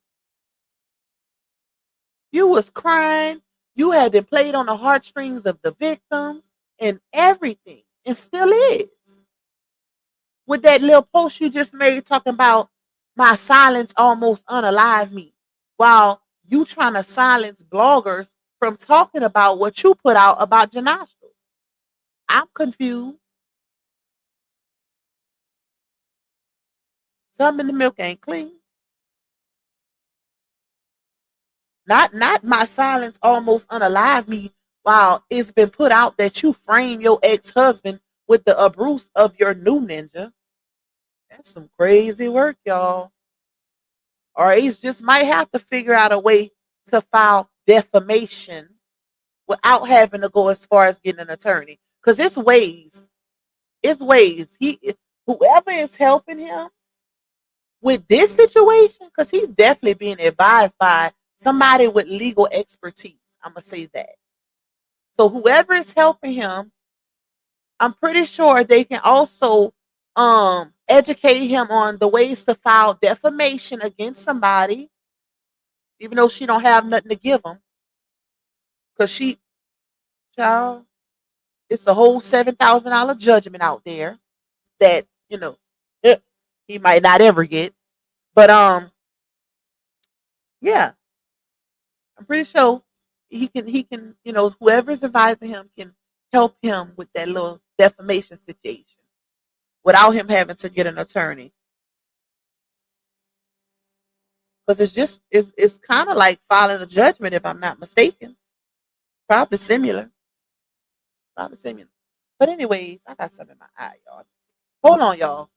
You was crying. You had been played on the heartstrings of the victims and everything, and still is. With that little post you just made talking about my silence almost unalive me, while you trying to silence bloggers from talking about what you put out about your nostrils. I'm confused. Something in the milk ain't clean. Not my silence almost unalive me while it's been put out that you framed your ex-husband with the abuse of your new ninja. That's some crazy work, y'all. Or Ace just might have to figure out a way to file defamation without having to go as far as getting an attorney. Because it's ways. It's ways. Whoever is helping him with this situation, because he's definitely being advised by somebody with legal expertise. I'm gonna say that. So whoever is helping him, I'm pretty sure they can also educate him on the ways to file defamation against somebody, even though she don't have nothing to give him. Cause child, it's a whole $7,000 judgment out there that eh, he might not ever get. But yeah, I'm pretty sure he can whoever's advising him can help him with that little defamation situation without him having to get an attorney. Because it's kind of like filing a judgment, if I'm not mistaken. Probably similar. Probably similar. But anyways, I got something in my eye, y'all. Hold on, y'all.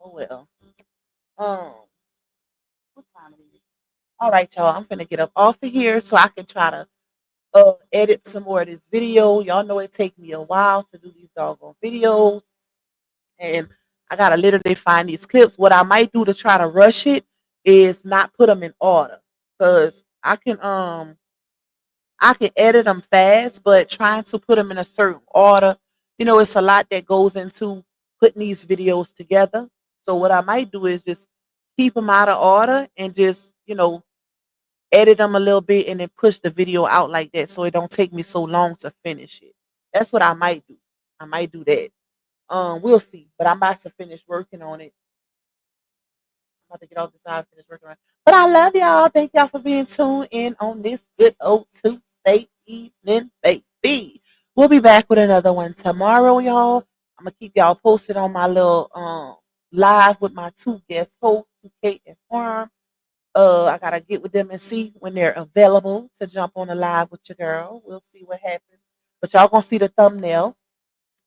Oh well. What time it is? All right, y'all. I'm gonna get up off of here so I can try to edit some more of this video. Y'all know it take me a while to do these doggone videos, and I gotta literally find these clips. What I might do to try to rush it is not put them in order, because I can edit them fast, but trying to put them in a certain order, it's a lot that goes into putting these videos together. So what I might do is just keep them out of order and just, edit them a little bit and then push the video out like that so it don't take me so long to finish it. That's what I might do. I might do that. We'll see. But I'm about to finish working on it. I'm about to get off the side, finish working on it. But I love y'all. Thank y'all for being tuned in on this good old Tuesday evening, baby. We'll be back with another one tomorrow, y'all. I'm gonna keep y'all posted on my little live with my two guest hosts, Kate and Farm. I gotta get with them and see when they're available to jump on a live with your girl. We'll see what happens. But y'all gonna see the thumbnail.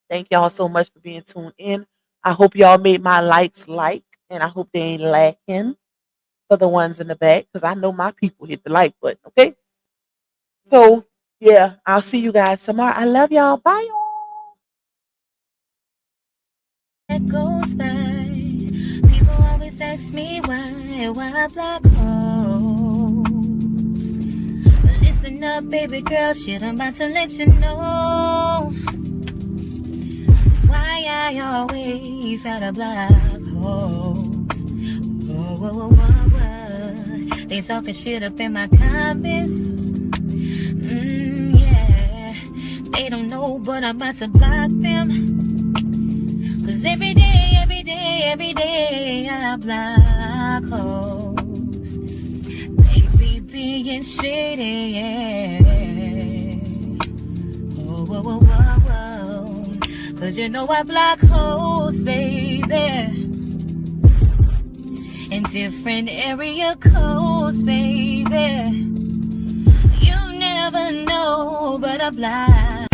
Thank y'all so much for being tuned in. I hope y'all made my likes and I hope they ain't lacking for the ones in the back, because I know my people hit the like button. Okay. So yeah, I'll see you guys tomorrow. I love y'all. Bye, y'all. That goes by. People always ask me why black holes. Listen up, baby girl, shit, I'm about to let you know why I always got a black holes. Whoa. They talking shit up in my comments. Yeah, they don't know, but I'm about to block them. Cause every day, I block hoes. They be being shady, yeah. Whoa. Cause you know I block hoes, baby. In different area codes, baby. You never know, but I block